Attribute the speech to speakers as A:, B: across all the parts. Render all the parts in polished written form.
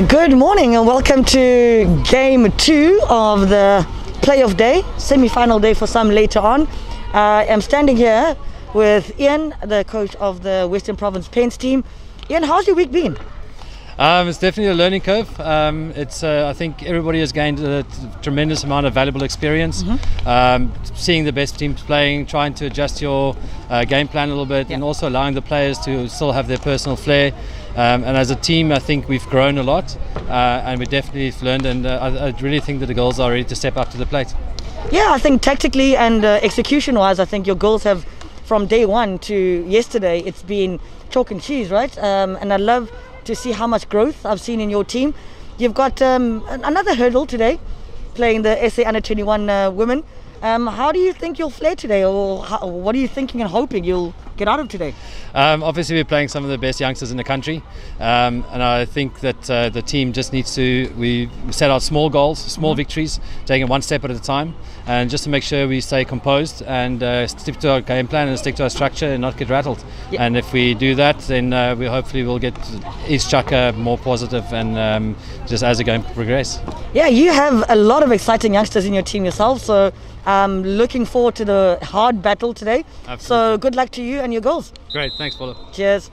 A: Good morning and welcome to game 2 of the playoff day, semi-final day for some later on. I am standing here with Ian, the coach of the Western Province Paints team. Ian, how's your week been?
B: It's definitely a learning curve. I think everybody has gained a tremendous amount of valuable experience. Seeing the best teams playing, trying to adjust your game plan a little bit, and also allowing the players to still have their personal flair. And as a team, I think we've grown a lot, and we definitely have learned. And I really think that the girls are ready to step up to the plate.
A: Yeah, I think tactically and execution-wise, I think your goals have, from day one to yesterday, it's been chalk and cheese, right? And I love to see how much growth I've seen in your team. You've got another hurdle today, playing the SA Under-21 women. How do you think you'll fare today, or what are you thinking and hoping you'll get out of today?
B: Obviously, we're playing some of the best youngsters in the country, and I think that the team just needs to, we set out small goals, small victories, taking it one step at a time, and just to make sure we stay composed and stick to our game plan and stick to our structure and not get rattled. And if we do that, then we hopefully will get each chukka more positive and just as the game progress. Yeah,
A: you have a lot of exciting youngsters in your team yourself, so I'm looking forward to the hard battle today.
B: Absolutely.
A: So good luck to you and your goals.
B: Great, thanks, Paula.
A: Cheers.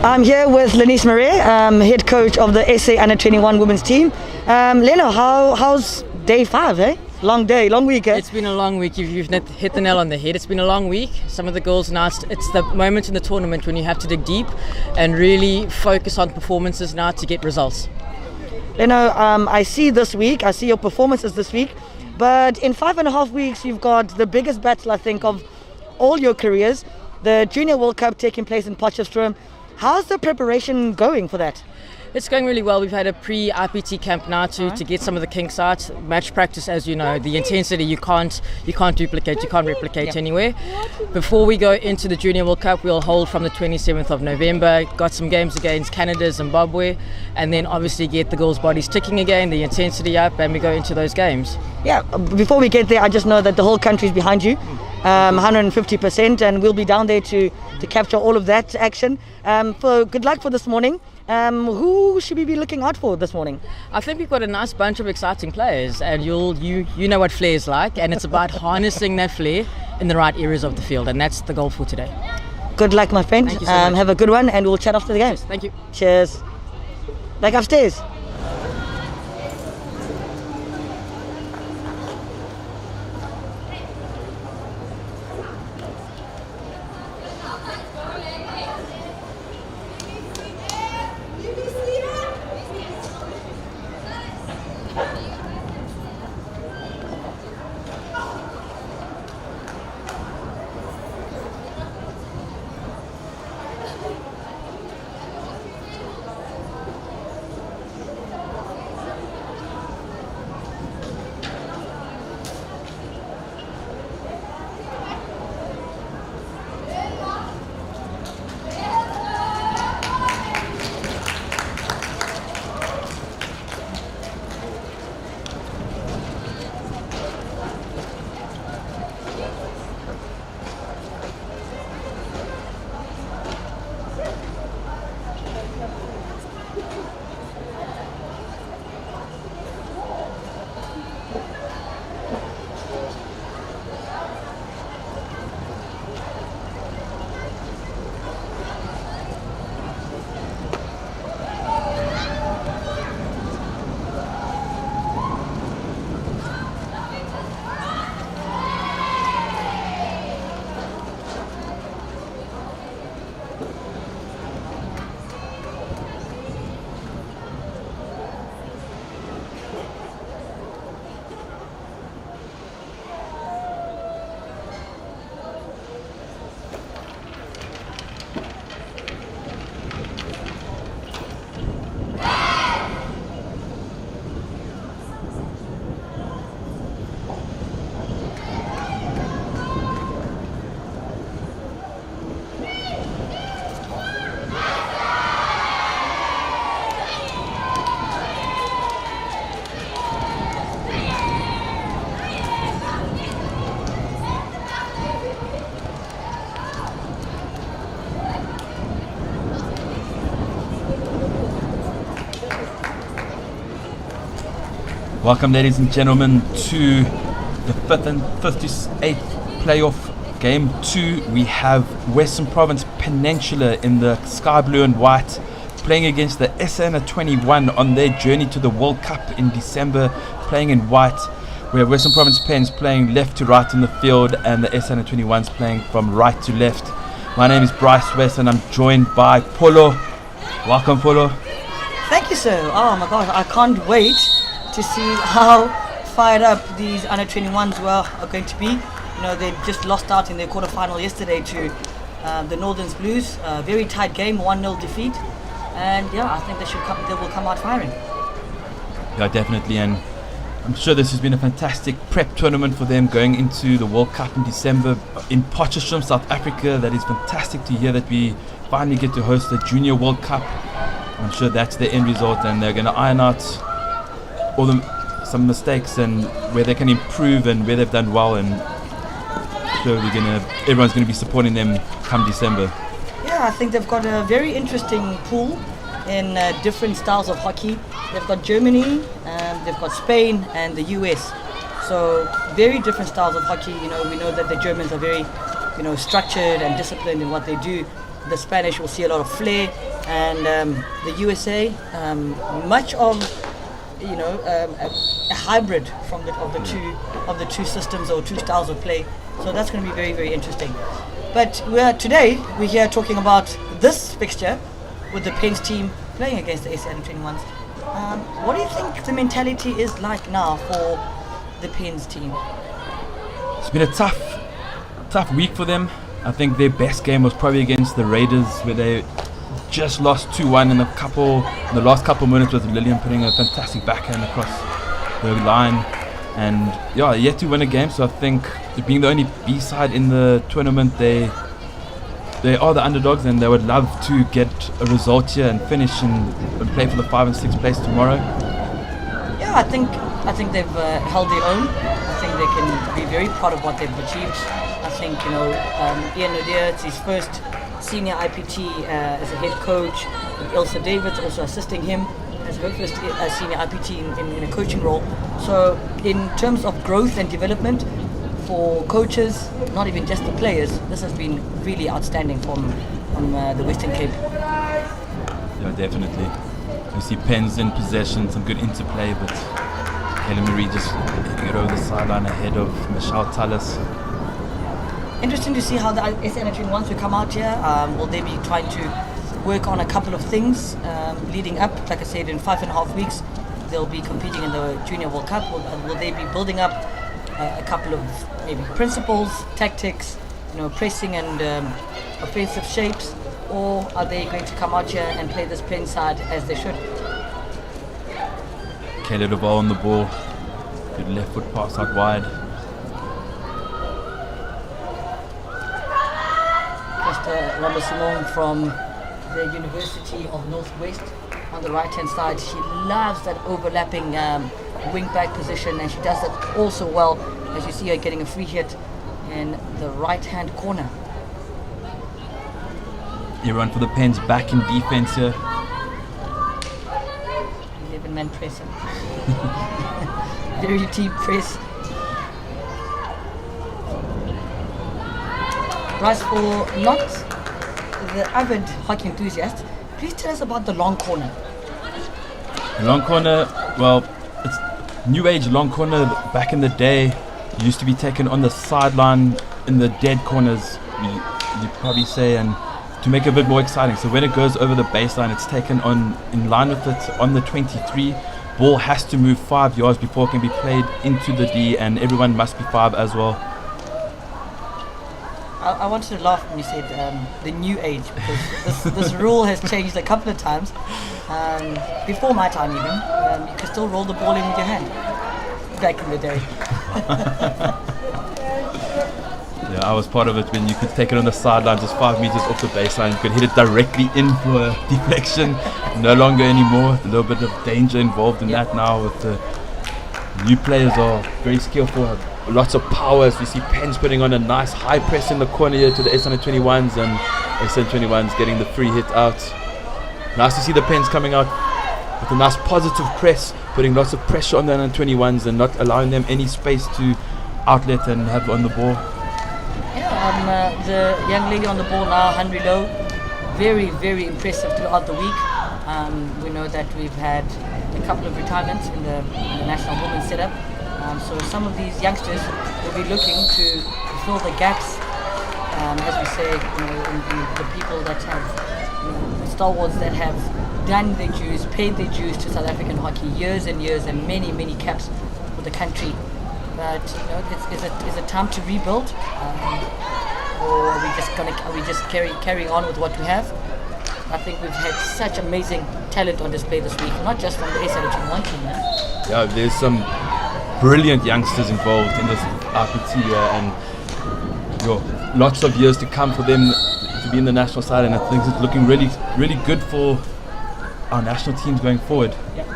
A: I'm here with Lenice Marais, head coach of the SA Under-21 women's team. Leno, how's day 5, eh? Long day, long week, eh?
C: It's been a long week. You've hit the nail on the head. It's been a long week. Some of the girls now, it's the moment in the tournament when you have to dig deep and really focus on performances now to get results.
A: Leno, I see your performances this week, but in 5.5 weeks, you've got the biggest battle, I think, of all your careers, the Junior World Cup taking place in Potchefstroom. How's the preparation going for that?
C: It's going really well. We've had a pre-IPT camp now to get some of the kinks out. Match practice, as you know, the intensity you can't duplicate, you can't replicate anywhere. Before we go into the Junior World Cup, we'll hold from the 27th of November. Got some games against Canada, Zimbabwe, and then obviously get the girls' bodies ticking again, the intensity up, and we go into those games. Yeah,
A: before we get there, I just know that the whole country's behind you, 150%, and we'll be down there to capture all of that action. Good luck for this morning. Who should we be looking out for this morning?
C: I think we've got a nice bunch of exciting players, and you know what flair is like, and it's about harnessing that flair in the right areas of the field, and that's the goal for today.
A: Good luck, my friend.
C: Thank you so much.
A: Have a good one, and we'll chat after the game.
C: Cheers. Thank you.
A: Cheers. Back upstairs.
D: Welcome, ladies and gentlemen, to the 5th and 58th playoff game 2. We have Western Province Peninsula in the sky blue and white playing against the u21 on their journey to the World Cup in December, playing in white. We have Western Province Pens playing left to right in the field and the u21s playing from right to left. My name is Bryce West and I'm joined by Polo. Welcome, Polo.
A: Thank you, sir. Oh my gosh, I can't wait to see how fired up these under 21s are going to be. You know, they just lost out in their quarterfinal yesterday to the Northerns Blues. Very tight game, 1-0 defeat, and yeah, I think they will come out firing.
D: Yeah, definitely, and I'm sure this has been a fantastic prep tournament for them going into the World Cup in December in Potchefstroom, South Africa. That is fantastic to hear that we finally get to host the Junior World Cup. I'm sure that's the end result, and they're going to iron out some mistakes and where they can improve and where they've done well, and so everyone's going to be supporting them come December.
A: Yeah, I think they've got a very interesting pool in different styles of hockey. They've got Germany, they've got Spain and the US. So very different styles of hockey. You know, we know that the Germans are very, structured and disciplined in what they do. The Spanish will see a lot of flair, and the USA, much of a hybrid of the two systems or two styles of play. So that's going to be very, very interesting. But today we're here talking about this fixture with the Pens team playing against the u21s. What do you think the mentality is like now for the Pens team?
D: It's been a tough week for them. I think their best game was probably against the Raiders, where they just lost 2-1 in the last couple of minutes, with Lillian putting a fantastic backhand across the line, and yet to win a game. So I think being the only B-side in the tournament, they are the underdogs, and they would love to get a result here and finish and play for the 5 and 6 place tomorrow.
A: Yeah, I think they've held their own. I think they can be very proud of what they've achieved. I think Ian Nadir, it's his first senior IPT as a head coach, with Ilsa Davids also assisting him as her first senior IPT in a coaching role. So in terms of growth and development for coaches, not even just the players, this has been really outstanding from the Western Cape.
D: Yeah, definitely. We see Pens in possession, some good interplay, but Helen Marie just get over the sideline ahead of Michelle Tallis.
A: Interesting to see how the u21s will come out here. Will they be trying to work on a couple of things leading up? Like I said, in 5.5 weeks, they'll be competing in the Junior World Cup. Will they be building up a couple of maybe principles, tactics, pressing and offensive shapes, or are they going to come out here and play this Pen side as they should?
D: Kayla Duval on the ball, good left foot pass out wide.
A: Ramba Simone from the University of Northwest on the right hand side. She loves that overlapping wing back position, and she does that also well, as you see her getting a free hit in the right hand corner.
D: Everyone for the Pens back in defense here.
A: 11-man pressing. Very deep press. Bryce, for not the avid hockey enthusiast, please tell us about the long corner.
D: The long corner, well, it's new age long corner. Back in the day, used to be taken on the sideline in the dead corners, you'd probably say, and to make it a bit more exciting. So when it goes over the baseline, it's taken on in line with it on the 23. Ball has to move 5 yards before it can be played into the D, and everyone must be 5 as well.
A: I wanted to laugh when you said the new age, because this rule has changed a couple of times. Before my time even, you could still roll the ball in with your hand back in the day.
D: Yeah, I was part of it when you could take it on the sideline just 5 meters off the baseline. You could hit it directly in for a deflection. No longer anymore. A little bit of danger involved in that now. With the new players are very skillful, have lots of power. As we see Pens putting on a nice high press in the corner here to the u21s, and u21s getting the free hit out. Nice to see the Pens coming out with a nice positive press putting lots of pressure on the under-21s and not allowing them any space to outlet and have on the ball.
A: Yeah, the young lady on the ball now, Henry Lowe, very, very impressive throughout the week. We know that we've had a couple of retirements in the national women's setup. So some of these youngsters will be looking to fill the gaps, as we say, in the people that have, the stalwarts that have done their dues, paid their dues to South African hockey, years and years, and many, many caps for the country. But it's a time to rebuild, or are we just carrying on with what we have? I think we've had such amazing talent on display this week, not just from the U21 team.
D: Yeah, there's some brilliant youngsters involved in this IPT, and lots of years to come for them to be in the national side, and I think it's looking really, really good for our national teams going forward.
A: Yep.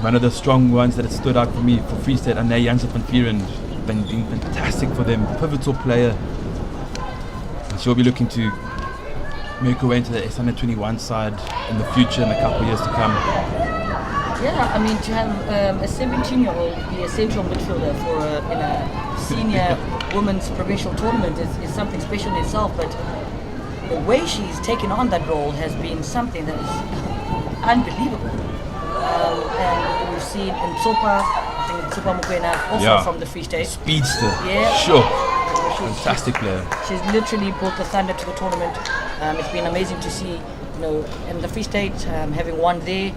D: One of the strong ones that has stood out for me for Free State, Ane Jansen van Vieren, been fantastic for them, pivotal player, and she'll be looking to make her way into the S21 side in the future, in a couple of years to come.
A: Yeah, I mean, to have a 17-year-old be a central midfielder in a senior women's provincial tournament is something special in itself, but the way she's taken on that role has been something that is unbelievable. And we've seen in Tsopa, I think Tsopa Mokoena, also from the Free State.
D: Speedster,
A: yeah.
D: Sure. Fantastic player.
A: She's literally brought the thunder to the tournament. It's been amazing to see, in the Free State having won their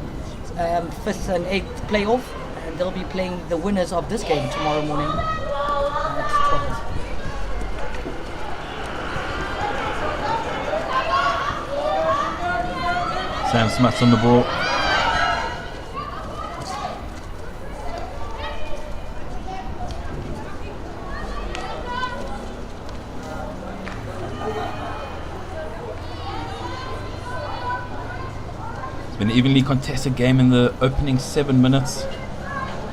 A: 5th and 8th playoff, and they'll be playing the winners of this game tomorrow morning at 12.
D: Sam Smuts on the ball. It's been an evenly contested game in the opening 7 minutes.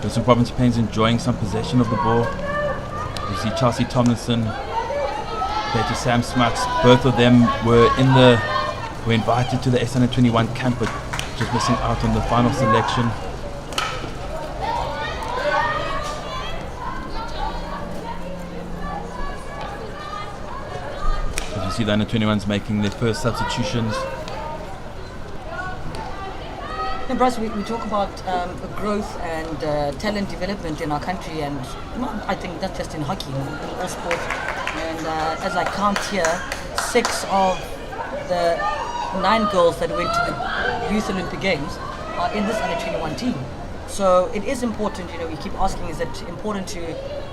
D: Western Province Plains enjoying some possession of the ball. You see Chelsea Tomlinson played to Sam Smuts. Both of them were invited to the S21 camp, but just missing out on the final selection. As you see, the under-21s making their first substitutions.
A: Yeah, Bryce, we talk about growth and talent development in our country, and I think not just in hockey, in all sports. And as I count here, 6 of the 9 girls that went to the Youth Olympic Games are in this under-21 team. So it is important, we keep asking, is it important to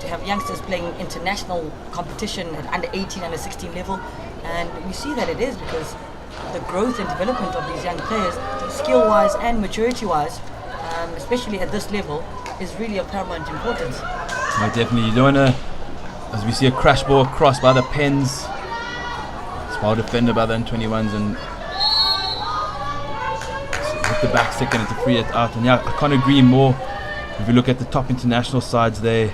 A: have youngsters playing international competition at under 18, under 16 level? And we see that it is, because the growth and development of these young players, skill-wise and maturity-wise, especially at this level, is really of paramount importance.
D: No, definitely. You don't want to, as we see a crash ball across by the Pens, it's well defended by the N21s, and hit the back stick and it's a free hit out. And yeah, I can't agree more. If you look at the top international sides, the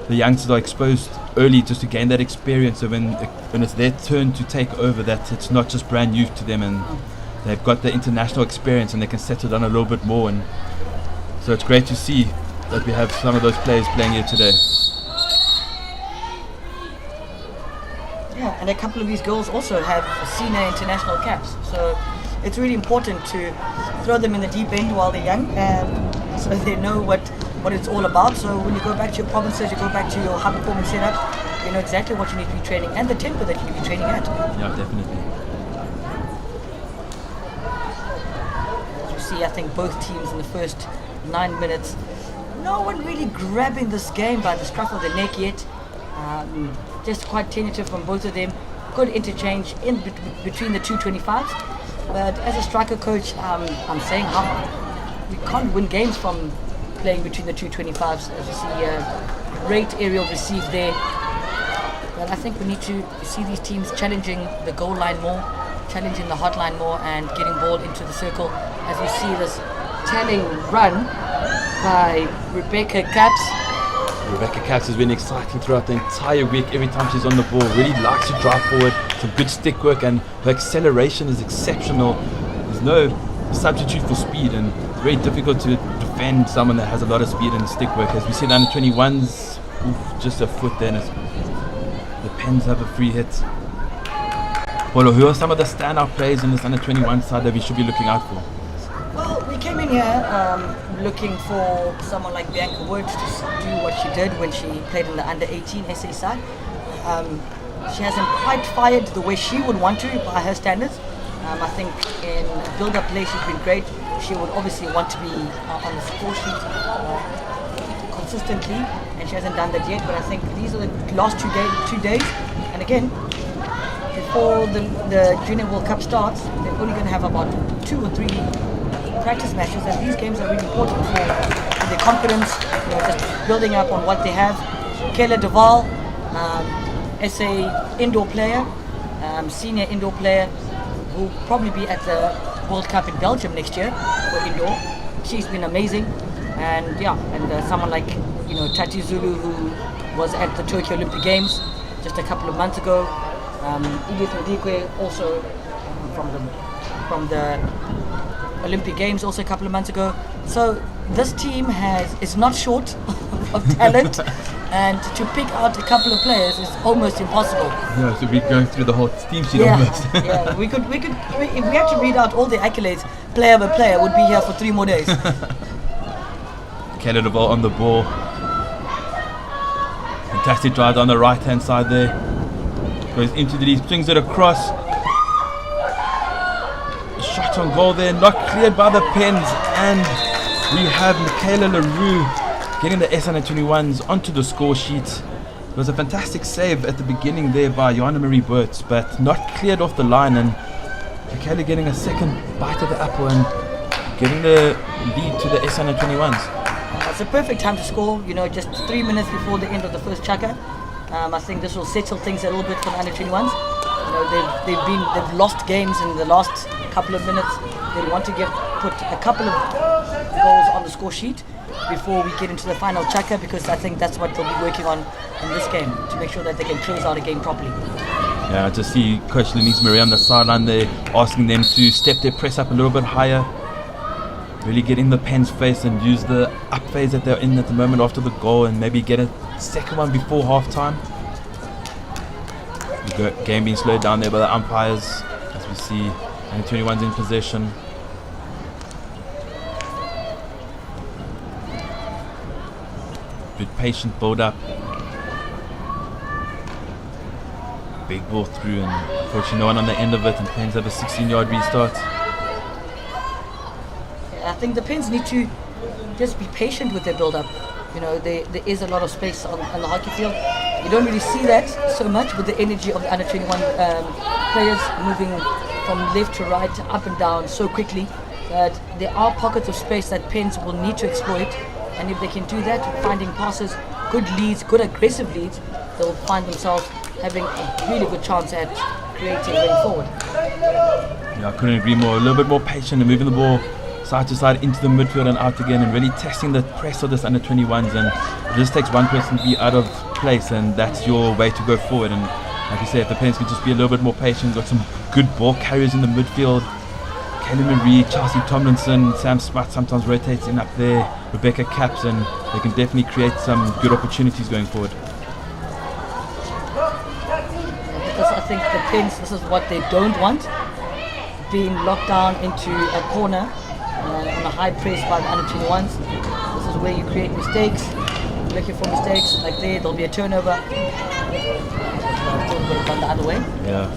D: youngsters are exposed early just to gain that experience, so when it's their turn to take over, that it's not just brand new to them, and they've got the international experience and they can settle down a little bit more. And so it's great to see that we have some of those players playing here today.
A: Yeah, and a couple of these girls also have senior international caps, so it's really important to throw them in the deep end while they're young, so they know what it's all about. So when you go back to your provinces, you go back to your high performance setup, you know exactly what you need to be training and the tempo that you need to be training at.
D: Yeah, definitely.
A: As you see, I think both teams in the first 9 minutes, no one really grabbing this game by the scruff of the neck yet. Just quite tentative from both of them. Good interchange in between the two 25s. But as a striker coach, I'm saying we can't win games from playing between the two 25s. As you see, great aerial receive there. But I think we need to see these teams challenging the goal line more, challenging the hotline more, and getting ball into the circle. As we see this telling run by Rebecca Caps.
D: Rebecca Caps has been exciting throughout the entire week. Every time she's on the ball, really likes to drive forward. Some good stick work, and her acceleration is exceptional. There's no substitute for speed, and very difficult to defend someone that has a lot of speed and stick work. As we see the under 21s, just a foot there, and the Pens have a free hit. Well, who are some of the standout players in this under 21 side that we should be looking out for?
A: Well, we came in here looking for someone like Bianca Woods to do what she did when she played in the under 18 SA side. She hasn't quite fired the way she would want to by her standards. I think in build-up play she's been great. She would obviously want to be on the score sheet consistently, and she hasn't done that yet. But I think these are the last 2 days. And again, before the Junior World Cup starts, they're only going to have about 2 or 3 practice matches, and these games are really important for their confidence, just building up on what they have. Kayla Duval, SA indoor player, senior indoor player, will probably be at the World Cup in Belgium next year for indoor. She's been amazing, and someone like Tati Zulu, who was at the Tokyo Olympic Games just a couple of months ago. Edith Ndikwe, also from the Olympic Games, also a couple of months ago. So this team is not short of talent, and to pick out a couple of players is almost impossible.
D: Yeah, so we're going through the whole team sheet almost.
A: Yeah, we could if we had to read out all the accolades player by player, would be here for 3 more days.
D: Kayla Duval on the ball. Fantastic drive on the right hand side there. Goes into the lead, swings it across. Shot on goal there, not cleared by the Pens, and we have Michaela LaRue getting the S21s onto the score sheet. It was a fantastic save at the beginning there by Joanna Marie Burtz, but not cleared off the line, and Michaela getting a second bite of the apple and getting the lead to the S21s.
A: It's a perfect time to score, just 3 minutes before the end of the first chaka. I think this will settle things a little bit for the under 21s. They've lost games in the last couple of minutes. They want to put a couple of goals on the score sheet before we get into the final chaka, because I think that's what they'll be working on in this game, to make sure that they can close out a game properly.
D: Yeah, I just see Coach Lenise Marie on the sideline there, asking them to step their press up a little bit higher, really get in the Pens face and use the up phase that they're in at the moment after the goal, and maybe get a second one before half time. The game being slowed down there by the umpires, as we see and 21's in possession. Good patient build up. Big ball through, and unfortunately no one on the end of it, and Pens have a 16-yard restart.
A: I think the Pens need to just be patient with their build-up. There is a lot of space on the hockey field. You don't really see that so much with the energy of the under 21 players moving from left to right, up and down so quickly, that there are pockets of space that Pens will need to exploit. And if they can do that, finding passes, good leads, good aggressive leads, they'll find themselves having a really good chance at creating going forward.
D: Yeah, I couldn't agree more. A little bit more patient and moving the ball side to side into the midfield and out again, and really testing the press of this under 21s. And it just takes one person to be out of place, and that's your way to go forward. And like you said, if the Pens could just be a little bit more patient, got some good ball carriers in the midfield. Kaylee Marie, Chelsea Tomlinson, Sam Smutt sometimes rotates in up there, Rebecca Caps, and they can definitely create some good opportunities going forward.
A: Because I think the Pens, this is what they don't want, being locked down into a corner on a high press by the under 21s. This is where you create mistakes, looking for mistakes. Like there'll be a turnover. Would have gone the other way.
D: Yeah.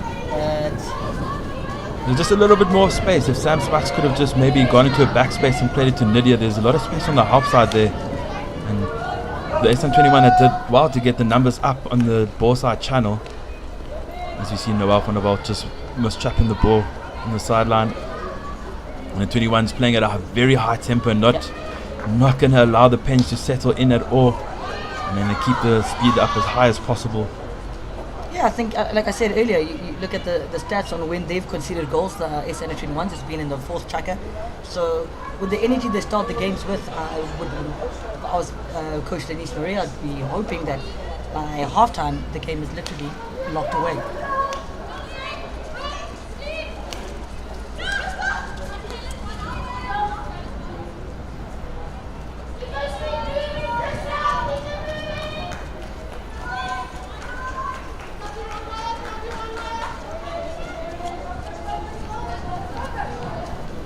D: There's just a little bit more space. If Sam Sparks could have just maybe gone into a backspace and played it to Nydia, there's a lot of space on the half side there. And the SM21 did well to get the numbers up on the ball side channel. As you see Noel van der Walt just mistrapping the ball on the sideline. And the 21's playing at a very high tempo, not going to allow the Pens to settle in at all. And then they keep the speed up as high as possible.
A: Yeah, I think, like I said earlier, you look at the stats on when they've conceded goals. The SN21s has been in the fourth chaka. So with the energy they start the games with, if I was Coach Denise Marie, I'd be hoping that by halftime the game is literally locked away.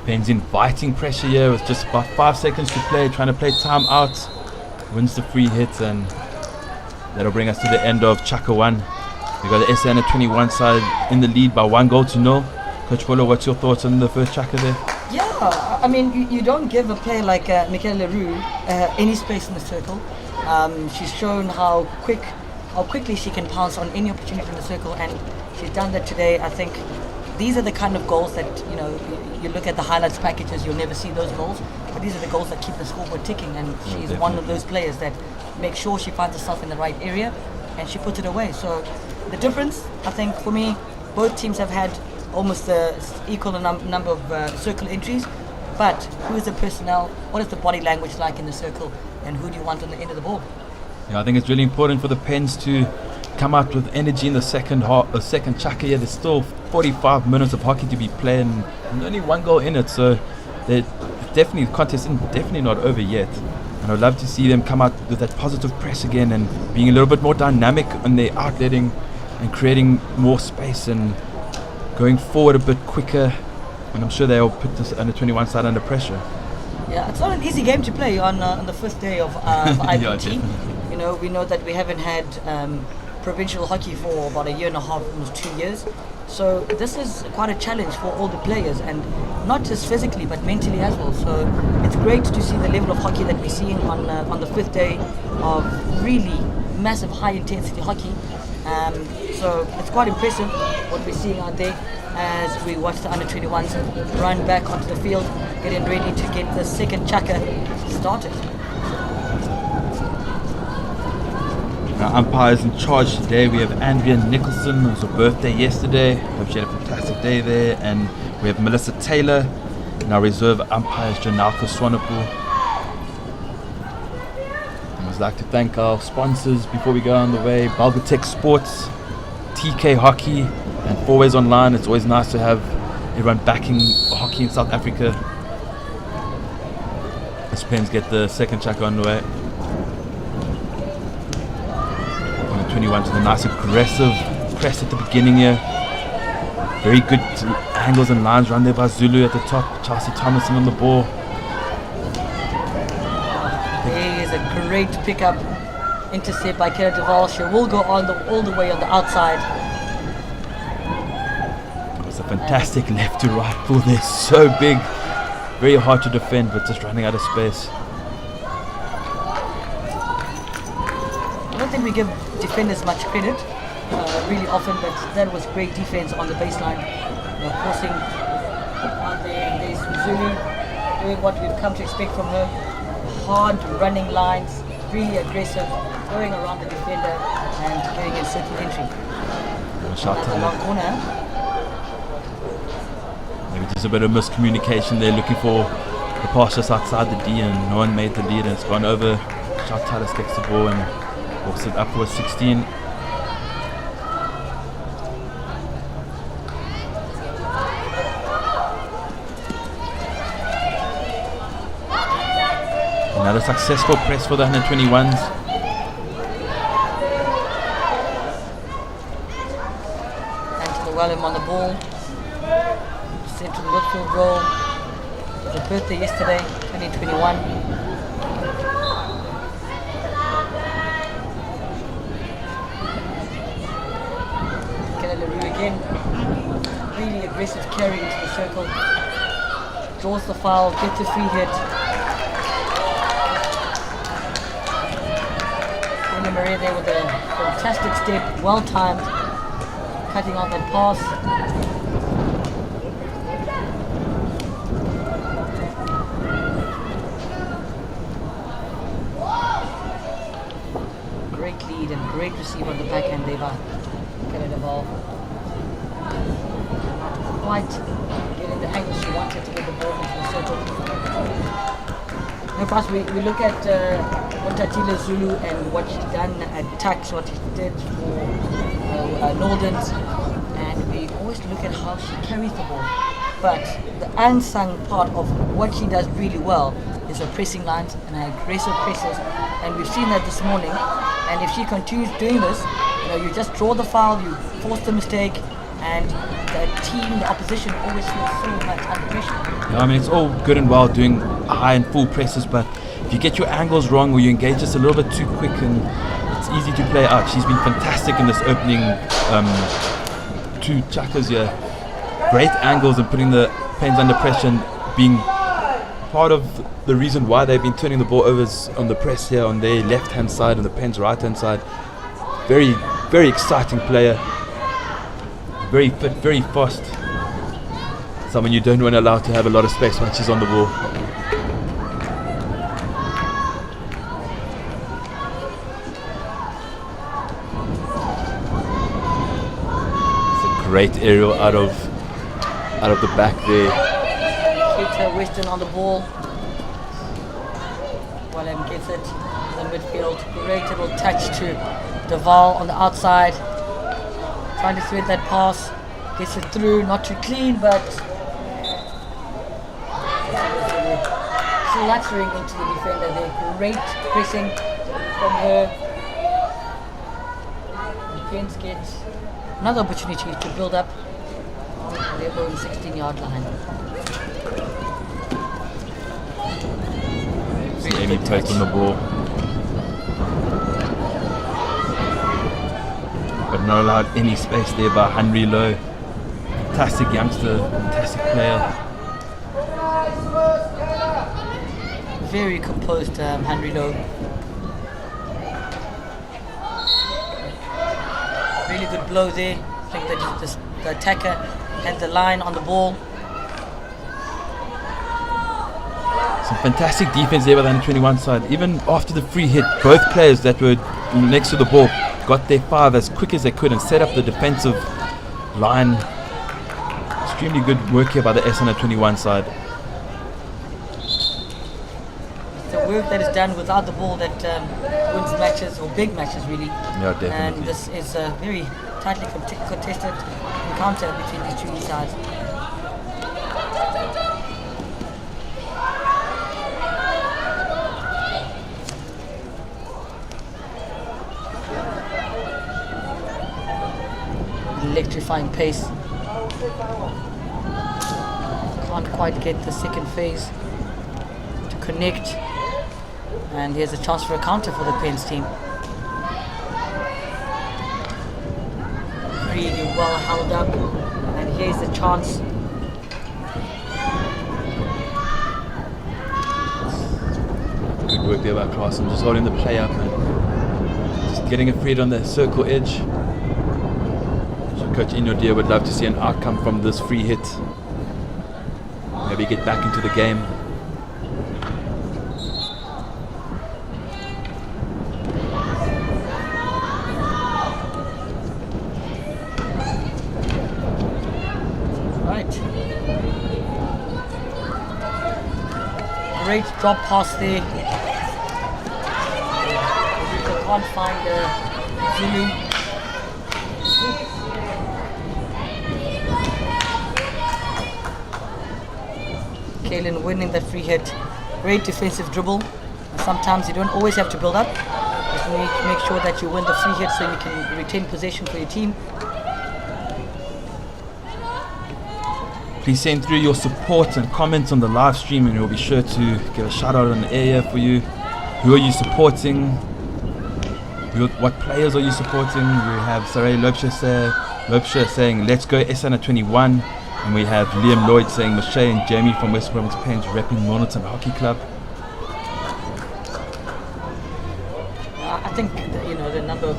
D: Penn's inviting pressure here with just about 5 seconds to play, trying to play time out. Wins the free hit, and that'll bring us to the end of Chaka 1. We've got the SA U21 side in the lead by 1-0. Coach Polo, what's your thoughts on the first Chaka there?
A: Yeah, I mean, you don't give a player like Michaela Leroux any space in the circle. She's shown how quickly she can pounce on any opportunity in the circle, and she's done that today. I think these are the kind of goals that, you look at the highlights packages, you'll never see those goals, but these are the goals that keep the scoreboard ticking, and she's one of those players that makes sure she finds herself in the right area and she puts it away. So the difference, I think, for me, both teams have had almost the equal number of circle entries, but who is the personnel, what is the body language like in the circle, and who do you want on the end of the ball?
D: Yeah, I think it's really important for the Pens to come out with energy in the second Chaka here. There's still 45 minutes of hockey to be played and only 1 goal in it, so the contest isn't definitely not over yet. And I'd love to see them come out with that positive press again and being a little bit more dynamic on their outletting and creating more space and going forward a bit quicker. And I'm sure they'll put this under-21 side under pressure.
A: Yeah, it's not an easy game to play on the first day of IPT.
D: Yeah,
A: we know that we haven't had provincial hockey for about a year and a half, almost 2 years. So this is quite a challenge for all the players, and not just physically but mentally as well. So it's great to see the level of hockey that we're seeing on the 5th day of really massive high intensity hockey. So it's quite impressive what we're seeing out there as we watch the under-21s run back onto the field, getting ready to get the second Chaka started.
D: Our umpires in charge today, we have Andrea Nicholson. It was her birthday yesterday. Hope she had a fantastic day there. And we have Melissa Taylor. And our reserve umpires, Janalka Swanepoel. I'd like to thank our sponsors before we go on the way. Bulgatech Sports, TK Hockey, and Fourways Online. It's always nice to have everyone backing hockey in South Africa. As Pens get the second Chaka on the way. 21 with a nice aggressive press at the beginning here. Very good angles and lines run there by Zulu at the top. Chelsea Thomason on the ball.
A: There is a great pickup, intercept by Kara Duval. She will go all the way on the outside.
D: It was a fantastic left to right pull there. So big, very hard to defend, but just running out of space.
A: I don't think we give defenders much credit really often, but that was great defense on the baseline. Forcing out there, and there's Zulu doing what we've come to expect from her. Hard running lines, really aggressive, going around the defender and getting in circle entry.
D: Shot
A: Long corner.
D: Maybe just a bit of miscommunication there, looking for the pass just outside the D, and no one made the lead, and it's gone over. Shot Tyler gets the ball and walks it up for 16. Another successful press for the 121s.
A: Angela Wellham on the ball. Central midfield role. It was her birthday yesterday, 2021. Again, really aggressive carry into the circle, draws the foul, gets a free hit. Anna Maria there with a fantastic step, well timed, cutting out that pass. Great lead and great receive on the backhand there by Kelly Duval. Quite getting the angle she wanted to get the ball into the circle. Now, perhaps we look at Tatila Zulu and what she's done at Tax, what she did for Nordens, and we always look at how she carries the ball. But the unsung part of what she does really well is her pressing lines and her aggressive presses, and we've seen that this morning. And if she continues doing this, you just draw the foul, you force the mistake, and the opposition always feels so much under pressure.
D: Yeah, I mean, it's all good and well doing high and full presses, but if you get your angles wrong or you engage just a little bit too quick, and it's easy to play out. She's been fantastic in this opening 2 chuckers here. Great angles and putting the Pens under pressure and being part of the reason why they've been turning the ball over on the press here on their left-hand side and the Pens' right-hand side. Very, very exciting player. Very fit, very fast. Someone you don't want to allow to have a lot of space when she's on the ball. It's a great aerial out of the back there.
A: Keita Weston on the ball. Willem gets it in the midfield. Great little touch to Duval on the outside. Trying to thread that pass. Gets it through, not too clean, but slattering into the defender there. Great pressing from her. The Pens get another opportunity to build up on their own 16-yard line.
D: Amy takes on the ball, but not allowed any space there by Henry Lowe. Fantastic youngster, fantastic player.
A: Very composed, Henry Lowe. Really good blow there. I think that the attacker had the line on the ball.
D: Some fantastic defense there by the under-21 side. Even after the free hit, both players that were next to the ball got their 5 as quick as they could and set up the defensive line. Extremely good work here by the S under-21 side.
A: The work that is done without the ball that wins matches, or big matches really.
D: Yeah, definitely.
A: And this is a very tightly contested encounter between these two sides. Electrifying pace. Can't quite get the second phase to connect, and here's a chance for a counter for the Pens team. Really well held up, and here's the chance.
D: Good work there by Clarkson, just holding the play up and just getting it freed on the circle edge. Coach Inodia would love to see an outcome from this free hit. Maybe get back into the game.
A: Right. Great drop pass there. They can't find Zulu. Kaylin winning that free hit. Great defensive dribble. Sometimes you don't always have to build up. Just need to make sure that you win the free hit so you can retain possession for your team.
D: Please send through your support and comments on the live stream, and we'll be sure to give a shout out on the air for you. Who are you supporting? What players are you supporting? We have Saray Lobsha saying let's go SN21. And we have Liam Lloyd saying Moshe and Jamie from West Province Pens repping Monaghan Hockey Club.
A: I think the number of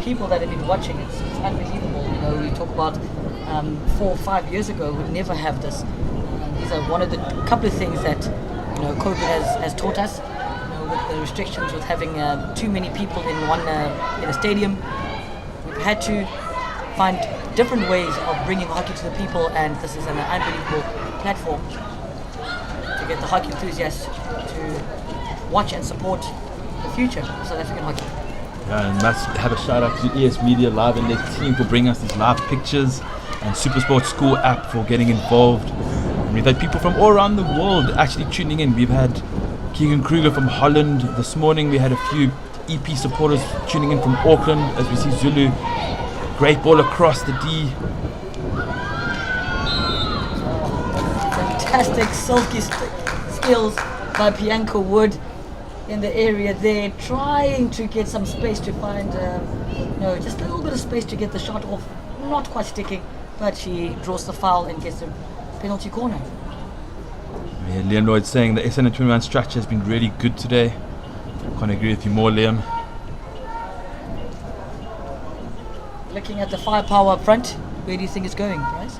A: people that have been watching, it's unbelievable. We talk about 4 or 5 years ago we'd never have this. These are one of the couple of things that COVID has taught us. With the restrictions, with having too many people in a stadium, we've had to find different ways of bringing hockey to the people, and this is an unbelievable platform to get the hockey enthusiasts to watch and support the future of South African hockey.
D: And must have a shout out to ES Media Live and their team for bringing us these live pictures, and Supersport School app for getting involved. And we've had people from all around the world actually tuning in. We've had Keegan Kruger from Holland. This morning we had a few EP supporters tuning in from Auckland as we see Zulu. Great ball across the D.
A: Fantastic silky skills by Bianca Wood in the area there, trying to get some space to find, just a little bit of space to get the shot off. Not quite sticking, but she draws the foul and gets the penalty corner.
D: Yeah, Liam Lloyd saying the SN21 structure has been really good today. Can't agree with you more, Liam.
A: Looking at the firepower up front, where do you think it's going, Bryce?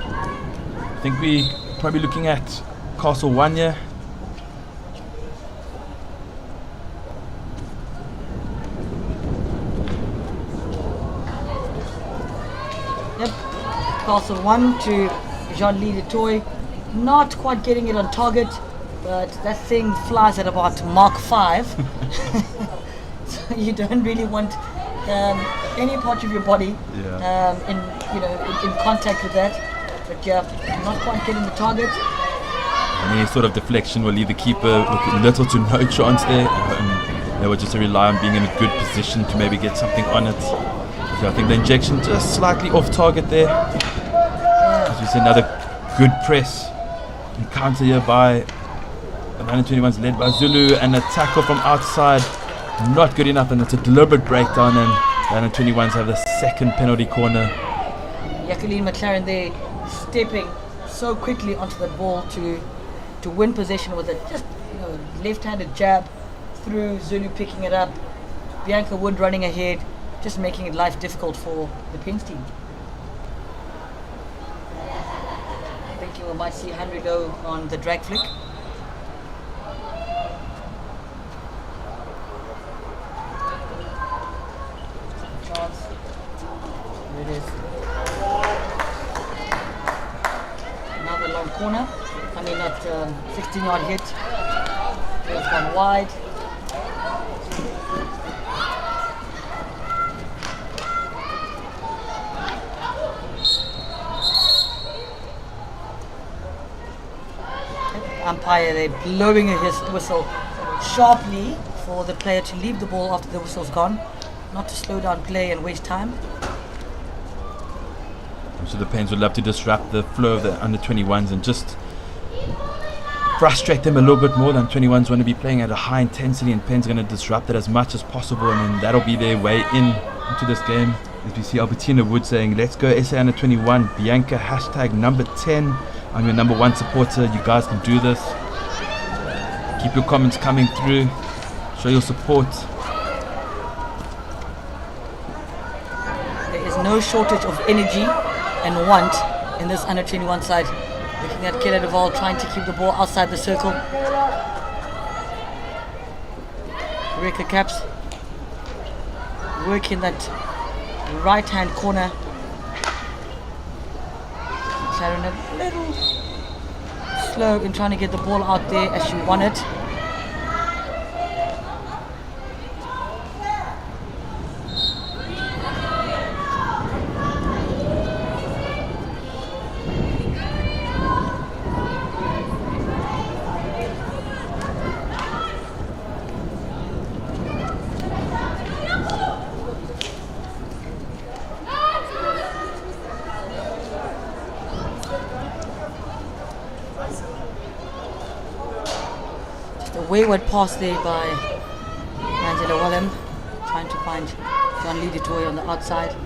D: I think we probably looking at Castle 1 here.
A: Yep, Castle 1 to Jean-Lee Letoy. Not quite getting it on target, but that thing flies at about Mach 5. So you don't really want any part of your body in contact with that. But yeah, not quite getting the target.
D: And any sort of deflection will leave the keeper with little to no chance there. And they will just rely on being in a good position to maybe get something on it. So I think the injection just slightly off target there. As we see, another good press and counter here by the under-21s led by Zulu, and a tackle from outside. Not good enough, and it's a deliberate breakdown, and the under-21s have the second penalty corner.
A: Jacqueline McLaren there stepping so quickly onto the ball to win possession with it. Just left-handed jab through, Zulu picking it up. Bianca Wood running ahead, just making it life difficult for the Pins team. Thinking we might see Henry go on the drag flick. Chance. There it is. Another long corner. I mean, not 16-yard hit. It's gone wide. Umpire there blowing his whistle sharply for the player to leave the ball after the whistle's gone, not to slow down play and waste time.
D: I'm sure the Pens would love to disrupt the flow of the under-21s and just frustrate them a little bit more. The under-21s want to be playing at a high intensity, and Pens are going to disrupt it as much as possible, and then that'll be their way into this game. As we see Albertina Wood saying, "Let's go SA under-21, Bianca, hashtag number 10. I'm your number 1 supporter. You guys can do this." Keep your comments coming through. Show your support.
A: There is no shortage of energy and want in this under-21 side. Looking at Kela Duval trying to keep the ball outside the circle. Rebecca Caps working that right-hand corner. Sharon a little slow in trying to get the ball out there as she wanted. Wayward pass there by Angela Wallen, trying to find John Lee Detoy on the outside,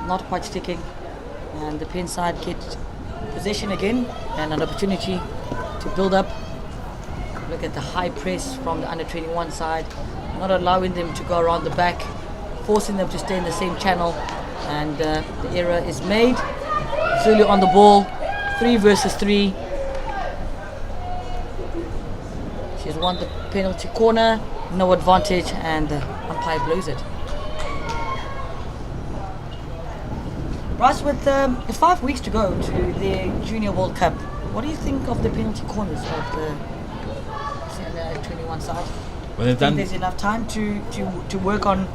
A: not quite sticking, and the pin side get possession again and an opportunity to build up. Look at the high press from the under-21 side, not allowing them to go around the back, forcing them to stay in the same channel, and the error is made. Zulu on the ball, 3 versus 3. She's won the penalty corner, no advantage, and the umpire blows it. Bryce, with 5 weeks to go to the Junior World Cup, what do you think of the penalty corners of the 21 side?
D: Well, they've done.
A: There's enough time to work on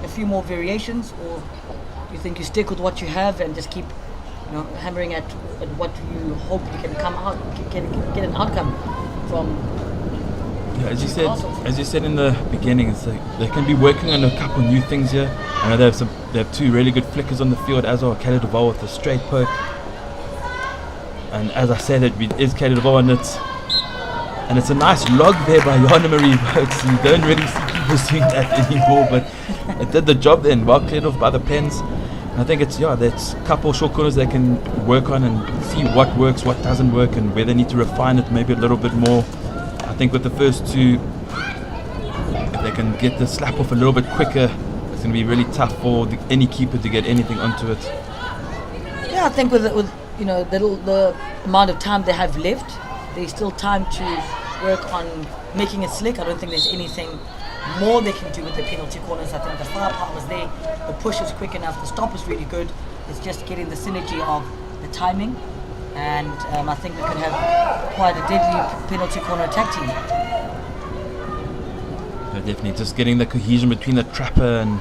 A: a few more variations, or do you think you stick with what you have and just keep hammering at what you hope you can come out, get an outcome from
D: Yeah, as you said in the beginning, it's like they can be working on a couple new things here. I know they have two really good flickers on the field, as well. Caleb Duval with a straight poke, and as I said, it is Caleb Duval, and it's a nice log there by Yana Marie Burks. You don't really see people doing that anymore, but it did the job then. Well cleared off by the pens. And I think that's a couple short corners they can work on and see what works, what doesn't work, and where they need to refine it maybe a little bit more. I think with the first two, if they can get the slap off a little bit quicker, it's going to be really tough for any keeper to get anything onto it.
A: Yeah, I think with the amount of time they have left, there's still time to work on making it slick. I don't think there's anything more they can do with the penalty corners. I think the firepower was there, the push is quick enough, the stop is really good. It's just getting the synergy of the timing, and I think we can have quite a deadly penalty corner attack team.
D: Yeah, definitely, just getting the cohesion between the trapper and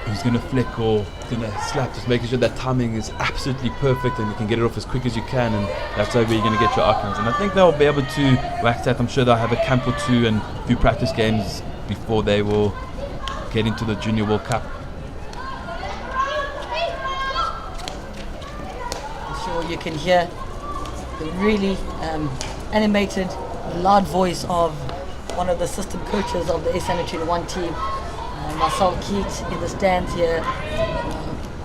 D: who's going to flick or going to slap, just making sure that timing is absolutely perfect and you can get it off as quick as you can, and that's how you're going to get your outcomes. And I think they'll be able to wax that. I'm sure they'll have a camp or two and a few practice games before they will get into the Junior World Cup.
A: I'm sure you can hear the really animated, loud voice of one of the assistant coaches of the U21 team, Marcel Keat, in the stands here,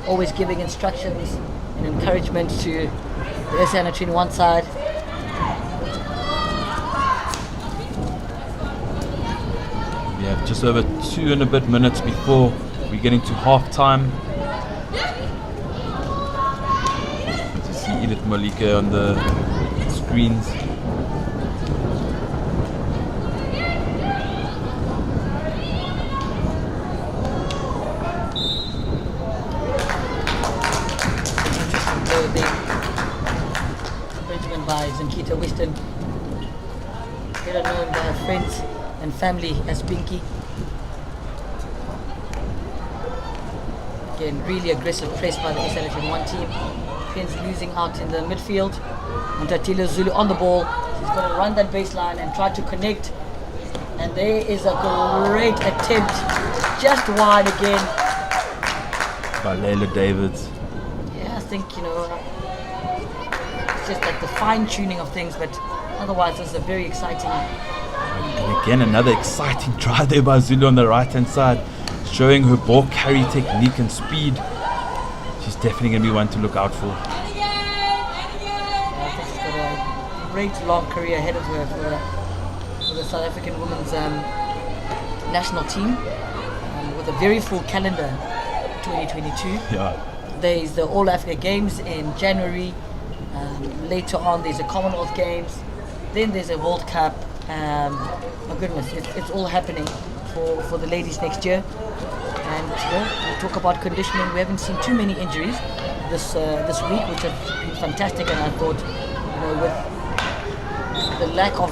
A: always giving instructions and encouragement to the U21 side.
D: We have just over 2 and a bit minutes before we get into half time. To see Edith Malika on the screens.
A: By Zinkita Weston, better known by her friends and family as Pinky. Again, really aggressive press by the U21 team. Pins losing out in the midfield. And Tatila Zulu on the ball. She's going to run that baseline and try to connect. And there is a great attempt, just wide again.
D: By Layla Davids.
A: Yeah, I think, just like the fine-tuning of things, but otherwise it's a very exciting.
D: And again, another exciting try there by Zulu on the right-hand side, showing her ball carry technique and speed. She's definitely going to be one to look out for.
A: Yeah, I think she's got a great long career ahead of her for the South African women's national team, with a very full calendar 2022.
D: Yeah.
A: There's the All Africa Games in January. Later on, there's a Commonwealth Games, then there's a World Cup. My goodness, it's all happening for the ladies next year. And we talk about conditioning. We haven't seen too many injuries this week, which has been fantastic. And I thought, with the lack of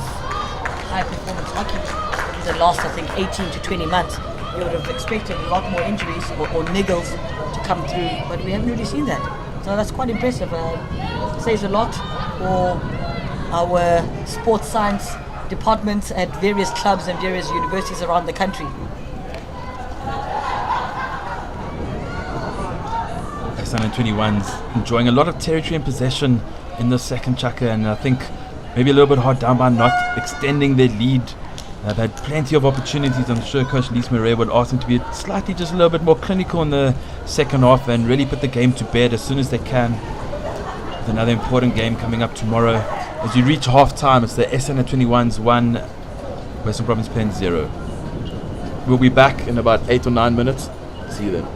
A: high performance hockey in the last, I think, 18 to 20 months, we would have expected a lot more injuries or niggles to come through, but we haven't really seen that. So that's quite impressive. Says a lot for our sports science departments at various clubs and various universities around the country.
D: U21's enjoying a lot of territory and possession in the second chukka, and I think maybe a little bit hard down by not extending their lead. They've had plenty of opportunities. I'm sure Coach Lise Murray would ask them to be slightly just a little bit more clinical in the second half and really put the game to bed as soon as they can. With another important game coming up tomorrow. As you reach half time, it's the U21's 1, Western Province Pen 0. We'll be back in about 8 or 9 minutes. See you then.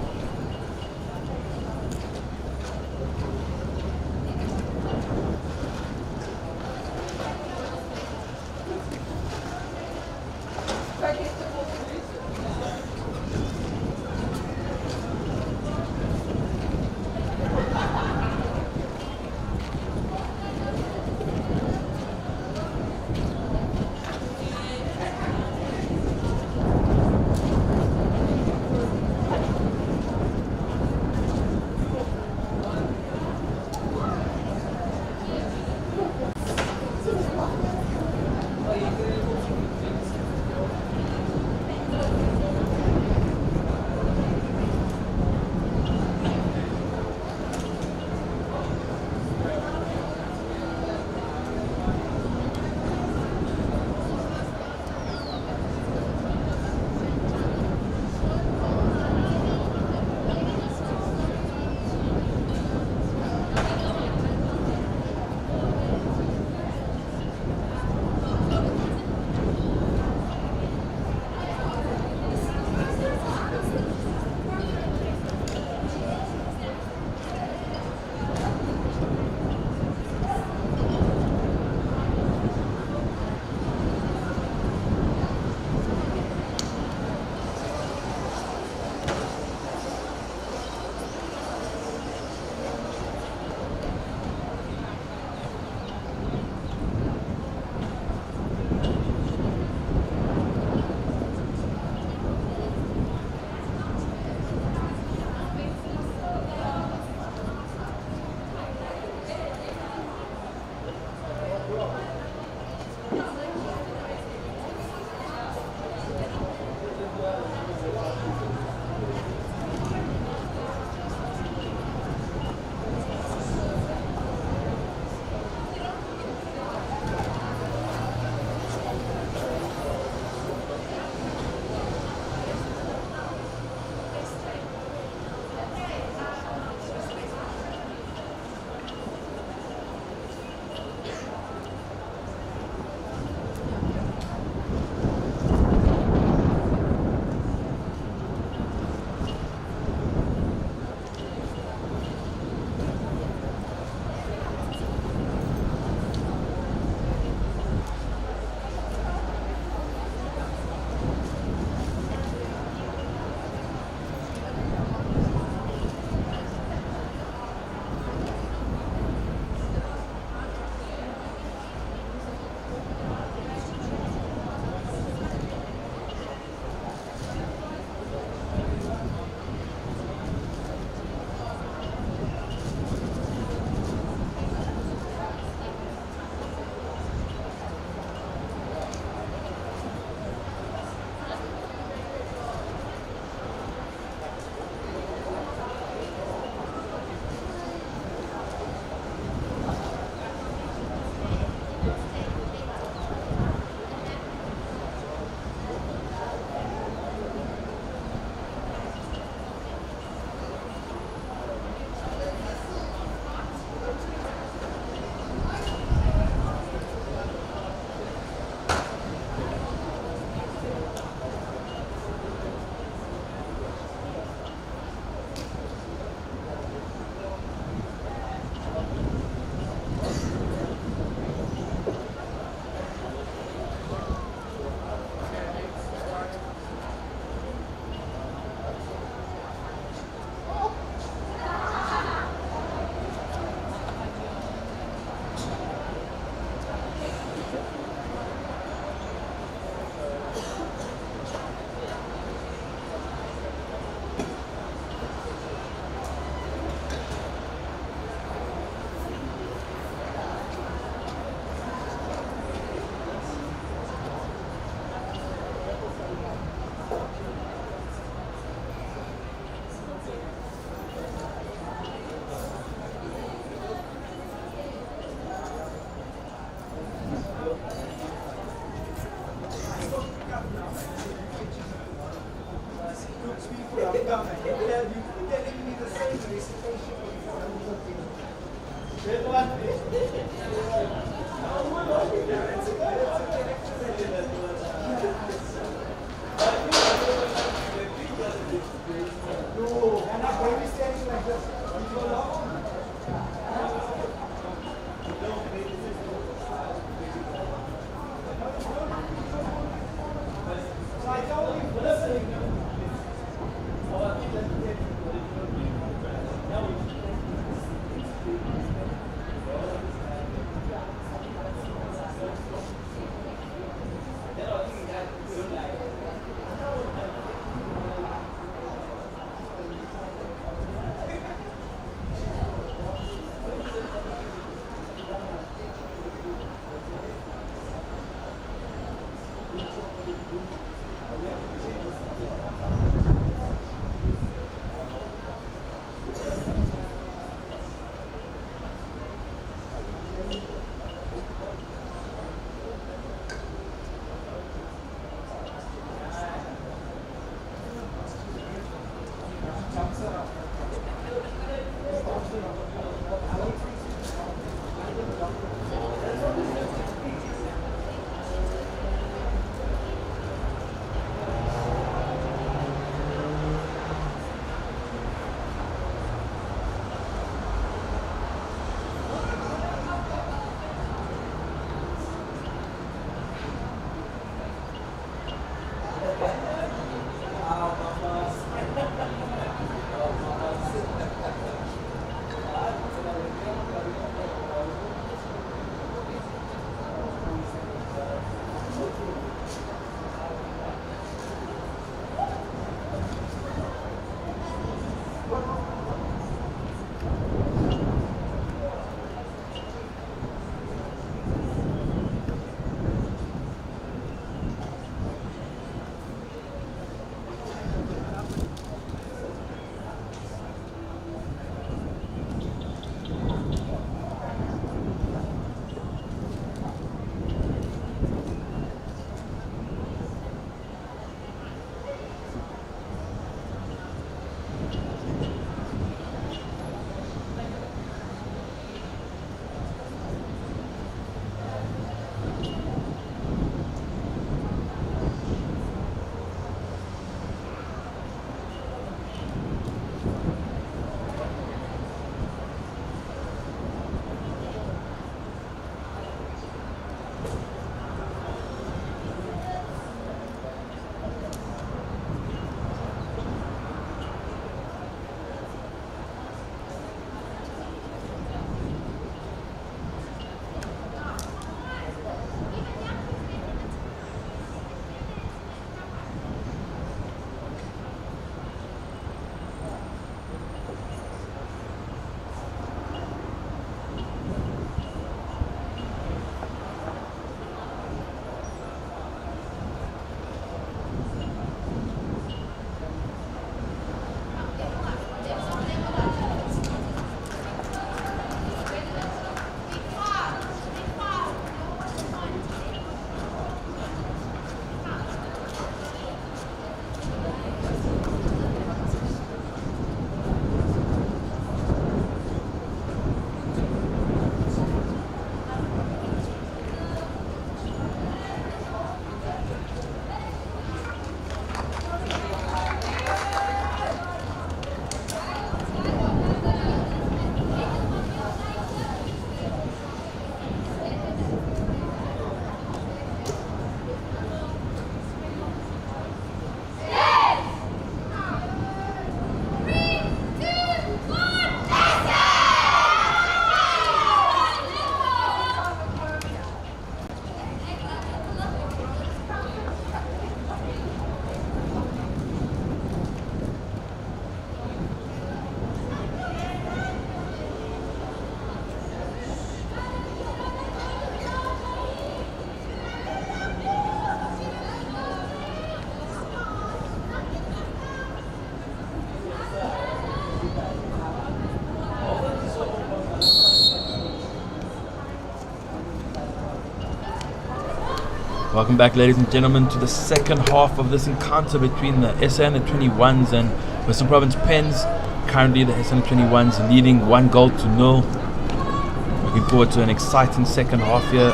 D: Welcome back, ladies and gentlemen, to the second half of this encounter between the SA Under-21s and Western Province Pens. Currently, the SA Under-21s leading 1-0. Looking forward to an exciting second half here.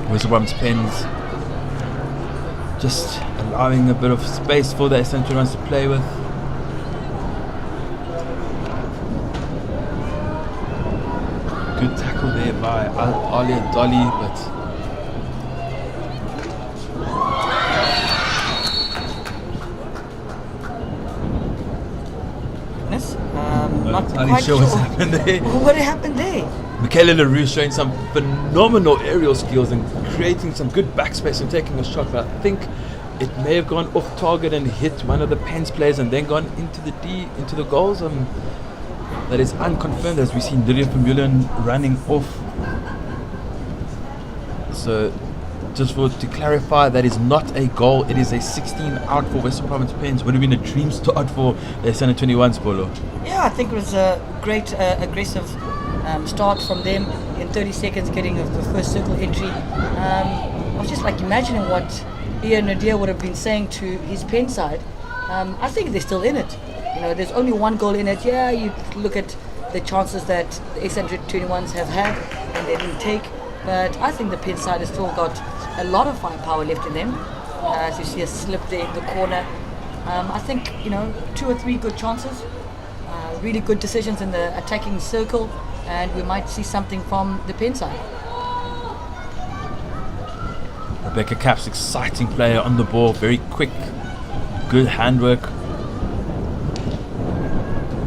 D: Western Province Pens just allowing a bit of space for the U21s to play with. Good tackle there by Alia Dolly, but
A: not
D: entirely
A: quite
D: sure what's happened there.
A: What happened there?
D: Michaela LaRue showing some phenomenal aerial skills and creating some good backspace and taking a shot, but I think it may have gone off target and hit one of the Pens players and then gone into the goals. That is unconfirmed, as we see Lydia Vermeulen running off. So just to clarify, that is not a goal. It is a 16 out for Western Province Pens. Would have been a dream start for the U21s, Polo.
A: Yeah, I think it was a great aggressive start from them in 30 seconds, getting the first circle entry. I was just like imagining what Ian Nadir would have been saying to his Pen side. I think they're still in it. You know, there's only one goal in it. Yeah, you look at the chances that the U21s have had and they didn't take. But I think the Pen side has still got a lot of firepower left in them. As you see a slip there in the corner. I think, 2 or 3 good chances. Really good decisions in the attacking circle. And we might see something from the Pen side.
D: Rebecca Capps, exciting player on the ball. Very quick. Good handwork.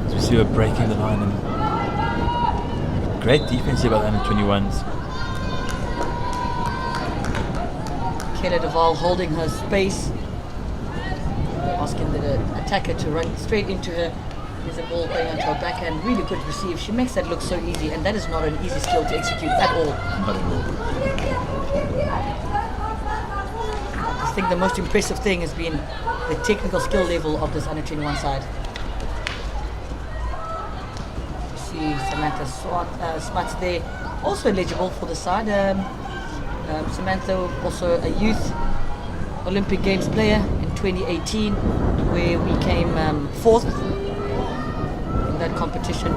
D: As we see her breaking the line. And great defense here by the U21s.
A: Kayla Duval holding her space, asking the attacker to run straight into her. There's a ball going onto her backhand, really good receive. She makes that look so easy, and that is not an easy skill to execute at all.
D: Not at all.
A: I think the most impressive thing has been the technical skill level of this U21 side. You see Samantha Smuts there, also eligible for the side. Samantha, also a youth Olympic Games player in 2018, where we came 4th in that competition.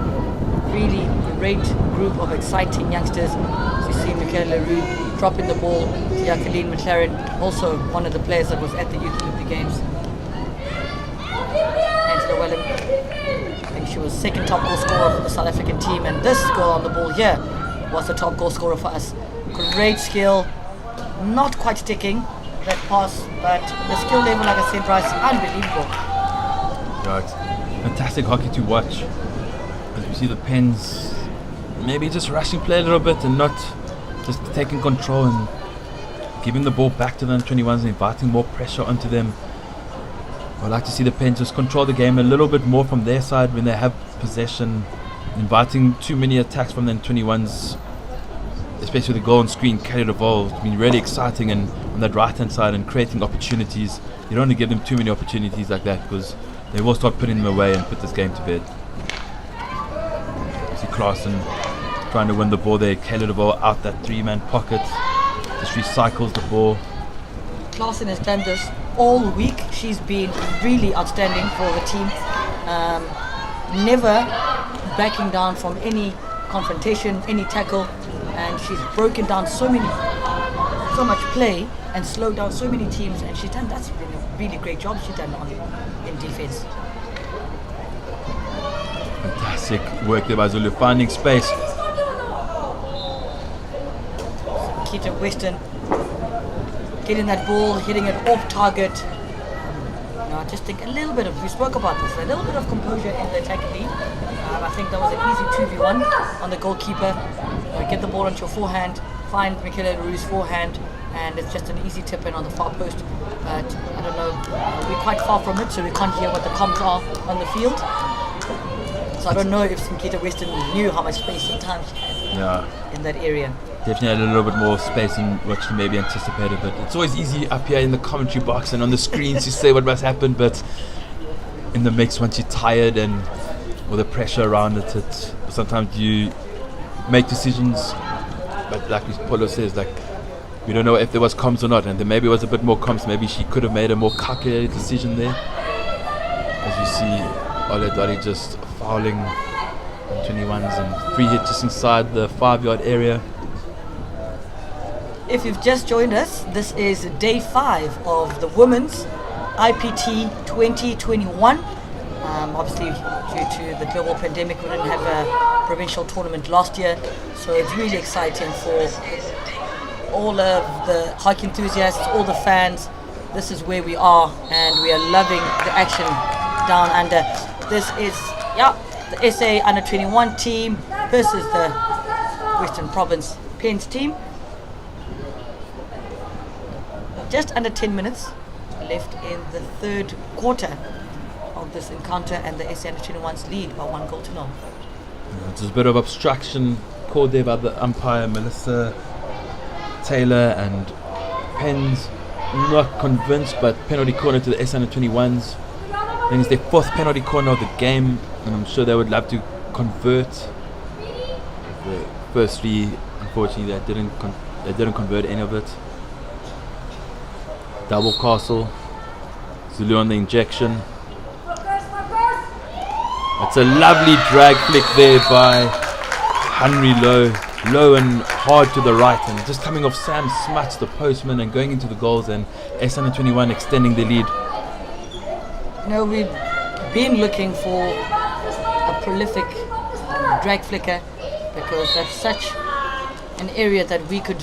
A: Really great group of exciting youngsters. So you see Michaela LaRue dropping the ball to Jacqueline McLaren, also one of the players that was at the Youth Olympic Games. Angela Wellham, I think she was second top goal scorer for the South African team, and this girl on the ball here was the top goal scorer for us. Great skill, not quite sticking that pass, but the skill level, like I said, Bryce, unbelievable.
D: Right, fantastic hockey to watch. As we see the Pens maybe just rushing play a little bit and not just taking control and giving the ball back to the U21s and inviting more pressure onto them. I'd like to see the Pens just control the game a little bit more from their side when they have possession, inviting too many attacks from the U21s. Especially with the goal on screen, Kelly Duval has been really exciting and on that right hand side and creating opportunities. You don't want to give them too many opportunities like that because they will start putting them away and put this game to bed. You see Clarkson trying to win the ball there. Kelly Duval out that 3-man pocket, just recycles the ball.
A: Clarkson has done this all week. She's been really outstanding for the team. Never backing down from any confrontation, any tackle. And she's broken down so much play and slowed down so many teams, and she's done that's been a really great job she's done in defense.
D: Fantastic work there by Zulu, finding space.
A: Kita Weston getting that ball, hitting it off target. I just think we spoke about this, a little bit of composure in the attacking lead. I think that was an easy 2v1 on the goalkeeper. Get the ball onto your forehand, find Michaela LaRue's forehand, and it's just an easy tip in on the far post. But I don't know, we're quite far from it, so we can't hear what the comms are on the field. So I don't know if Kita Weston knew how much space sometimes she had in that area.
D: Definitely had a little bit more space than what she maybe anticipated, but it's always easy up here in the commentary box and on the screens to say what must happen, but in the mix, once you're tired and with the pressure around it, sometimes you make decisions, but like Polo says, like we don't know if there was comms or not, and there maybe was a bit more comms. Maybe she could have made a more calculated decision there. As you see, Ole Dori just fouling 21s and free hit just inside the 5-yard area.
A: If you've just joined us, this is day 5 of the Women's IPT 2021. Obviously, due to the global pandemic, we didn't have a provincial tournament last year, so it's really exciting for all of the hockey enthusiasts, all the fans. This is where we are, and we are loving the action down under. This is the SA under 21 team versus the Western Province Pens team. Just under 10 minutes left in the third quarter of this encounter, and the SA under 21's lead by 1-0.
D: There's a bit of obstruction called there by the umpire, Melissa Taylor, and Pens not convinced, but penalty corner to the SA under 21s. Then it's their 4th penalty corner of the game, and I'm sure they would love to convert. The first 3, unfortunately, they didn't convert any of it. Double Castle, Zulu on the injection. It's a lovely drag flick there by Henry low and hard to the right, and just coming off Sam Smuts, the postman, and going into the goals, and SA21 extending the lead.
A: We've been looking for a prolific drag flicker, because that's such an area that we could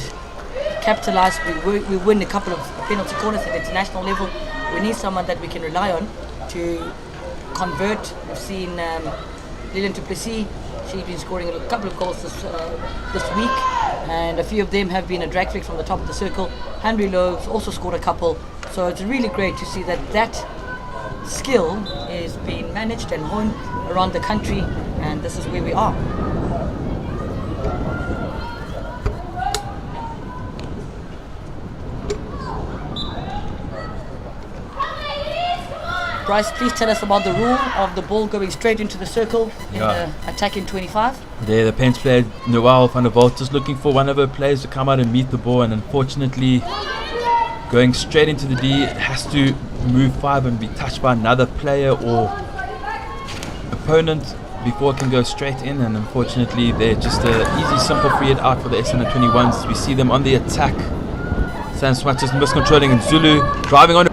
A: capitalize. We win a couple of penalty corners at the international level. We need someone that we can rely on to convert. We've seen Lilian Duplessis. She's been scoring a couple of goals this week, and a few of them have been a drag flick from the top of the circle. Henry Lowe's also scored a couple, so it's really great to see that skill is being managed and honed around the country, and this is where we are. Bryce, please tell us about the rule of the ball going straight into the circle in the attack in 25.
D: There, the Pens player Noelle van der Walt just looking for one of her players to come out and meet the ball, and unfortunately going straight into the D. It has to move 5 and be touched by another player or opponent before it can go straight in, and unfortunately they're just an easy, simple free hit out for the SA21s. We see them on the attack. Sam Smuts just miscontrolling, and Zulu driving on.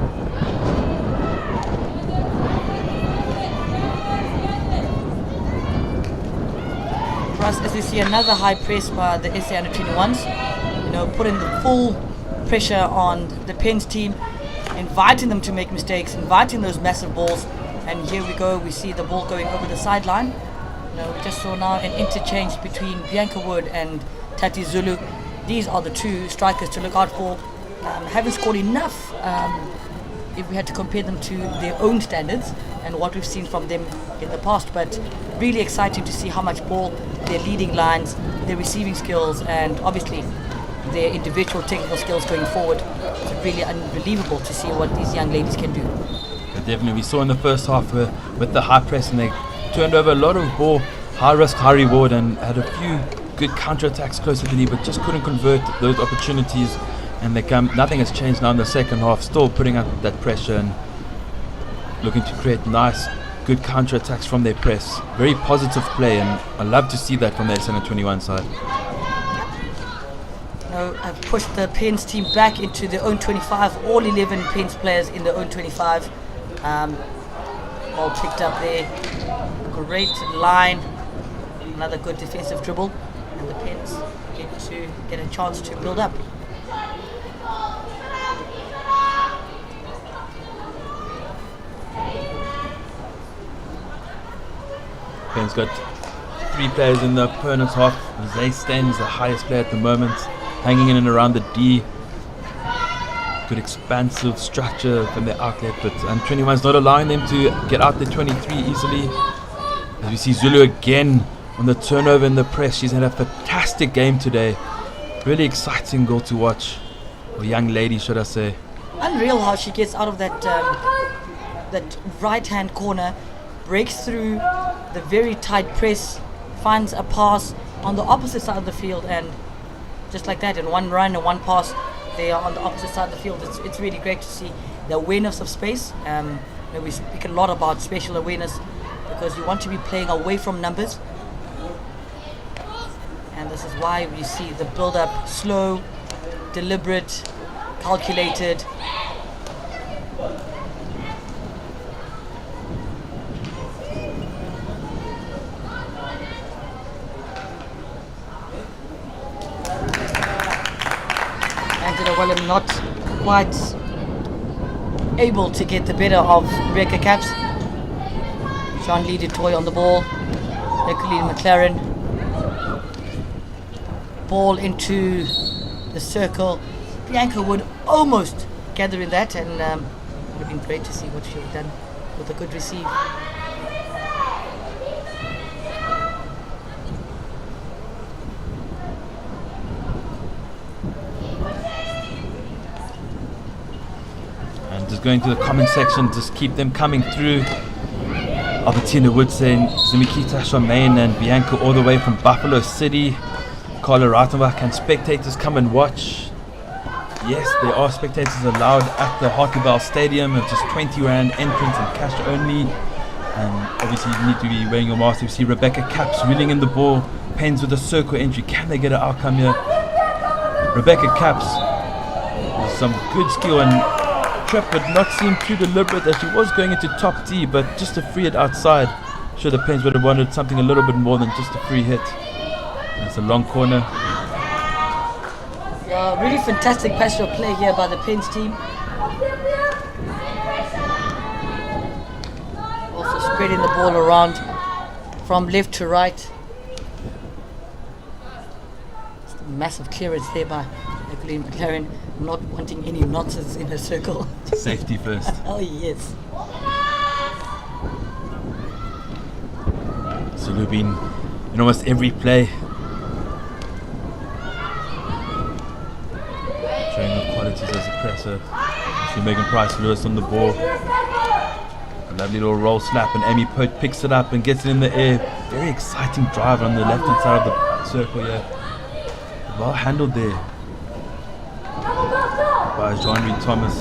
A: As we see another high press by the SA under 21s, putting the full pressure on the Pens team, inviting them to make mistakes, inviting those massive balls, and here we go. We see the ball going over the sideline. We just saw now an interchange between Bianca Wood and Tati Zulu. These are the 2 strikers to look out for. Haven't scored enough if we had to compare them to their own standards and what we've seen from them in the past, but really exciting to see how much ball, their leading lines, their receiving skills, and obviously their individual technical skills going forward. It's really unbelievable to see what these young ladies can do.
D: Definitely, we saw in the first half with the high press, and they turned over a lot of ball, high risk, high reward, and had a few good counter-attacks close to the lead, but just couldn't convert those opportunities. And nothing has changed now in the second half, still putting up that pressure and looking to create nice, good counter-attacks from their press. Very positive play, and I love to see that from the SA21 side.
A: I've pushed the Pens team back into their own 25, all 11 Pens players in their own 25. All picked up there. Great line. Another good defensive dribble. And the Pens get a chance to build up.
D: Pens got 3 players in the opponent's half. Zay Sten's the highest player at the moment, hanging in and around the D. Good expansive structure from their outlet, but 21's not allowing them to get out their 23 easily. As we see Zulu again on the turnover in the press. She's had a fantastic game today. Really exciting goal to watch. Or young lady, should I say.
A: Unreal how she gets out of that right-hand corner, breaks through the very tight press, finds a pass on the opposite side of the field, and just like that, in one run and one pass, they are on the opposite side of the field. It's really great to see the awareness of space. We speak a lot about spatial awareness because you want to be playing away from numbers, and this is why we see the build-up slow, deliberate, calculated. Angela Willem not quite able to get the better of Rebecca Caps. Jean-Lee Dutoy on the ball. Nicoline McLaren. Ball into the circle. Bianca would almost gather in that, and it would have been great to see what she would have done with a good receive.
D: And just going to the comment section, just keep them coming through. Albertina Wood saying Zimikita Charmaine and Bianca all the way from Buffalo City. Carla Ratenbach, can spectators come and watch? Yes, there are spectators allowed at the Hartleyville Stadium. It's just 20 rand entrance and cash only. And obviously you need to be wearing your mask. You see Rebecca Caps reeling in the ball. Pens with a circle entry. Can they get an outcome here? Rebecca Caps with some good skill, and trap would not seem too deliberate as she was going into top D, but just to free it outside. Sure, the Pens would have wanted something a little bit more than just a free hit. It's a long corner.
A: Yeah, really fantastic pastoral play here by the Pens team. Also spreading the ball around from left to right. Just a massive clearance there by Nicoline McLaren, not wanting any nonsense in her circle.
D: Safety first.
A: Oh yes.
D: So we've been in almost every play. Showing the qualities as a presser. See Megan Price-Lewis on the ball. A lovely little roll slap, and Amy Pote picks it up and gets it in the air. Very exciting drive on the left hand side of the circle here. Well handled there by Jean-Louis Thomas.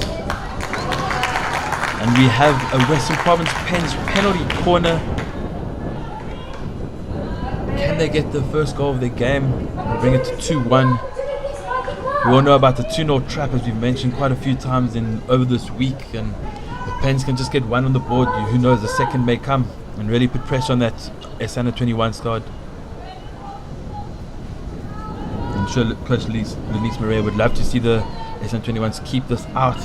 D: And we have a Western Province Pens penalty corner. Can they get the first goal of their game? Bring it to 2-1. We all know about the 2-0 trap, as we've mentioned quite a few times over this week, and the Pens can just get one on the board. Who knows, the second may come and really put pressure on that S21 squad. I'm sure Coach Lelise Maria would love to see the S21s keep this out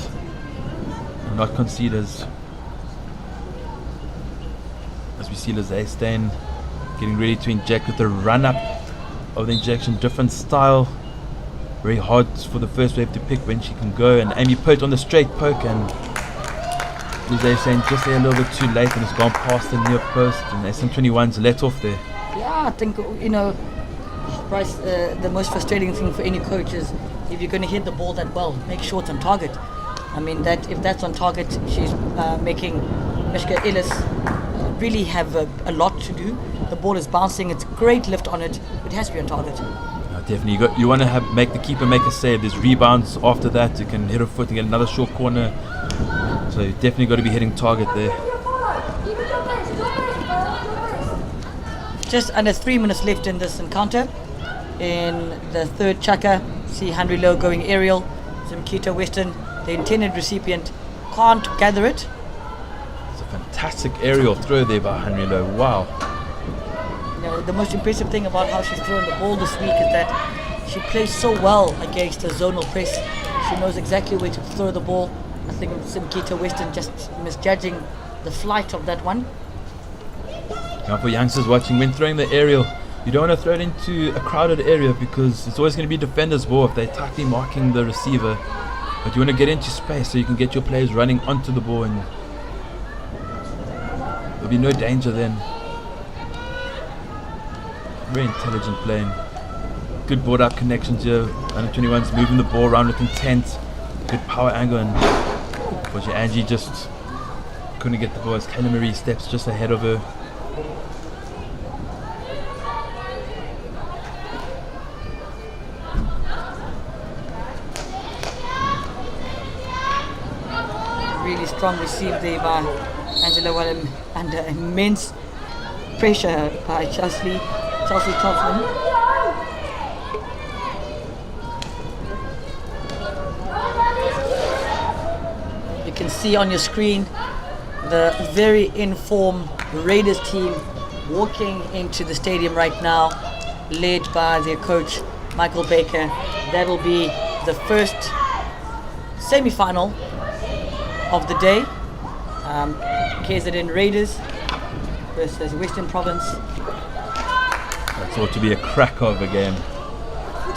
D: and not concede, as we see Lizzie Stein getting ready to inject with the run-up of the injection. Different style. Very hard for the first wave to pick when she can go. And Amy Pote on the straight poke, and Lizzie Stein just there a little bit too late and has gone past the near post, and SM21's let off there.
A: Yeah, I think, Bryce, the most frustrating thing for any coach is if you're going to hit the ball that well, make sure it's on target. I mean, that if that's on target, she's making Mishka Ellis really have a lot to do. The ball is bouncing, it's great lift on it, it has to be on target.
D: Definitely, you want to make the keeper make a save. There's rebounds after that, you can hit a foot and get another short corner. So you definitely got to be hitting target there.
A: Just under 3 minutes left in this encounter. In the third chaka, see Henry Lowe going aerial. Zimkita Western, the intended recipient, can't gather it.
D: It's a fantastic aerial throw there by Henry Lowe. Wow.
A: The most impressive thing about how she's thrown the ball this week is that she plays so well against the zonal press. She knows exactly where to throw the ball. I think Zimkita Western just misjudging the flight of that one.
D: Now for youngsters watching, when throwing the aerial, you don't want to throw it into a crowded area because it's always going to be defender's ball if they're tightly marking the receiver. But you want to get into space so you can get your players running onto the ball, and there'll be no danger then. Very intelligent playing. Good board up connections here. Under 21's moving the ball around with intent. Good power angle, and unfortunately Angie just couldn't get the ball as Kayla Marie steps just ahead of her.
A: Really strong receive there by Angela Willem under immense pressure by Chelsea Kaufman. see on your screen the very informed Raiders team walking into the stadium right now, led by their coach Michael Baker. That'll be the first semi-final of the day. KZN Raiders versus Western Province.
D: That's ought to be a cracker of a game.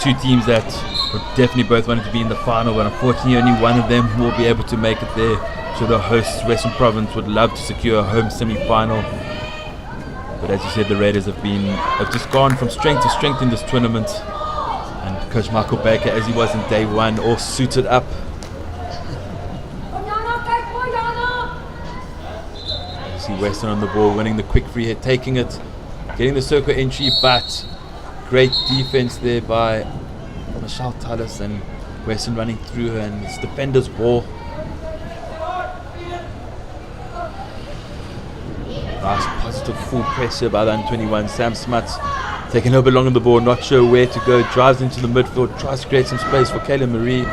D: Two teams that would definitely both wanted to be in the final, but unfortunately only one of them will be able to make it there. So the hosts, Western Province, would love to secure a home semi-final. But as you said, the Raiders have just gone from strength to strength in this tournament. And Coach Michael Baker, as he was in day one, all suited up. You see Western on the ball, winning the quick free hit, taking it, getting the circle entry, but great defense there by Michelle Tallis, and Western running through her, and it's defender's ball. Nice positive full pressure by the under-21. Sam Smuts taking a bit long on the ball, not sure where to go, drives into the midfield, tries to create some space for Kayla Marie.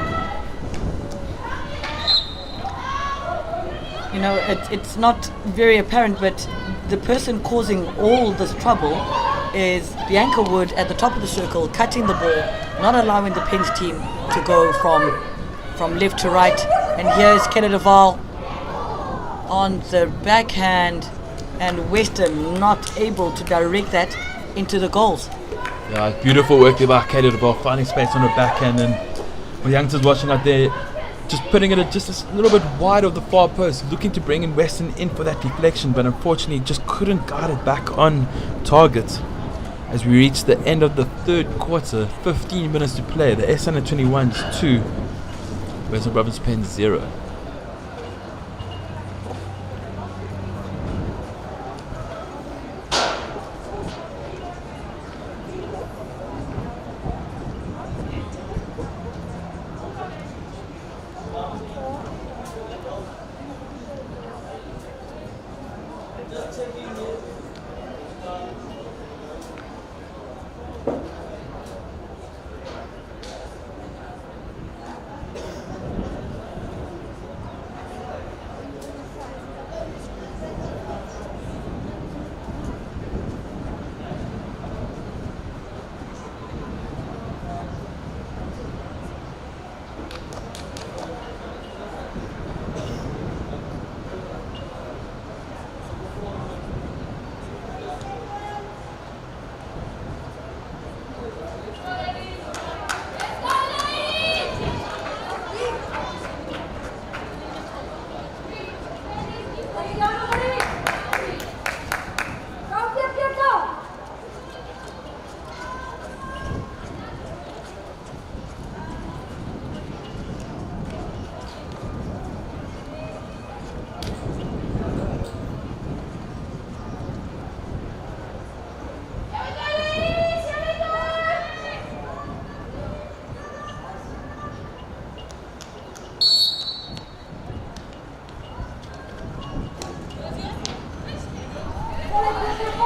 A: You know, it's not very apparent, but the person causing all this trouble is Bianca Wood at the top of the circle, cutting the ball, not allowing the Pens team to go from left to right. And here's Canada Val on the backhand, and Western not able to direct that into the goals.
D: Yeah, beautiful work there by Kayla Ball, finding space on her backhand, and the youngsters watching out there, just putting it just a little bit wide of the far post, looking to bring in Western in for that deflection, but unfortunately just couldn't guide it back on target. As we reach the end of the third quarter, 15 minutes to play, the S under 21s 2, Western Province Pens 0.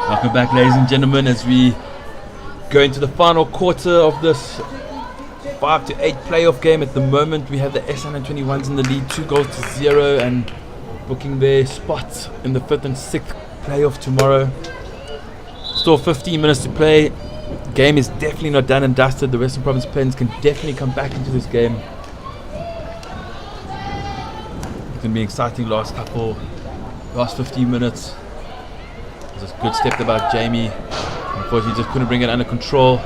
D: Welcome back, ladies and gentlemen, as we go into the final quarter of this 5 to 8 playoff game. At the moment, we have the S21s in the lead, 2-0, and booking their spots in the 5th and 6th playoff tomorrow. Still 15 minutes to play. The game is definitely not done and dusted. The Western Province Pens can definitely come back into this game. It's going to be exciting last 15 minutes. There's a good step there by Jamie. Unfortunately, just couldn't bring it under control.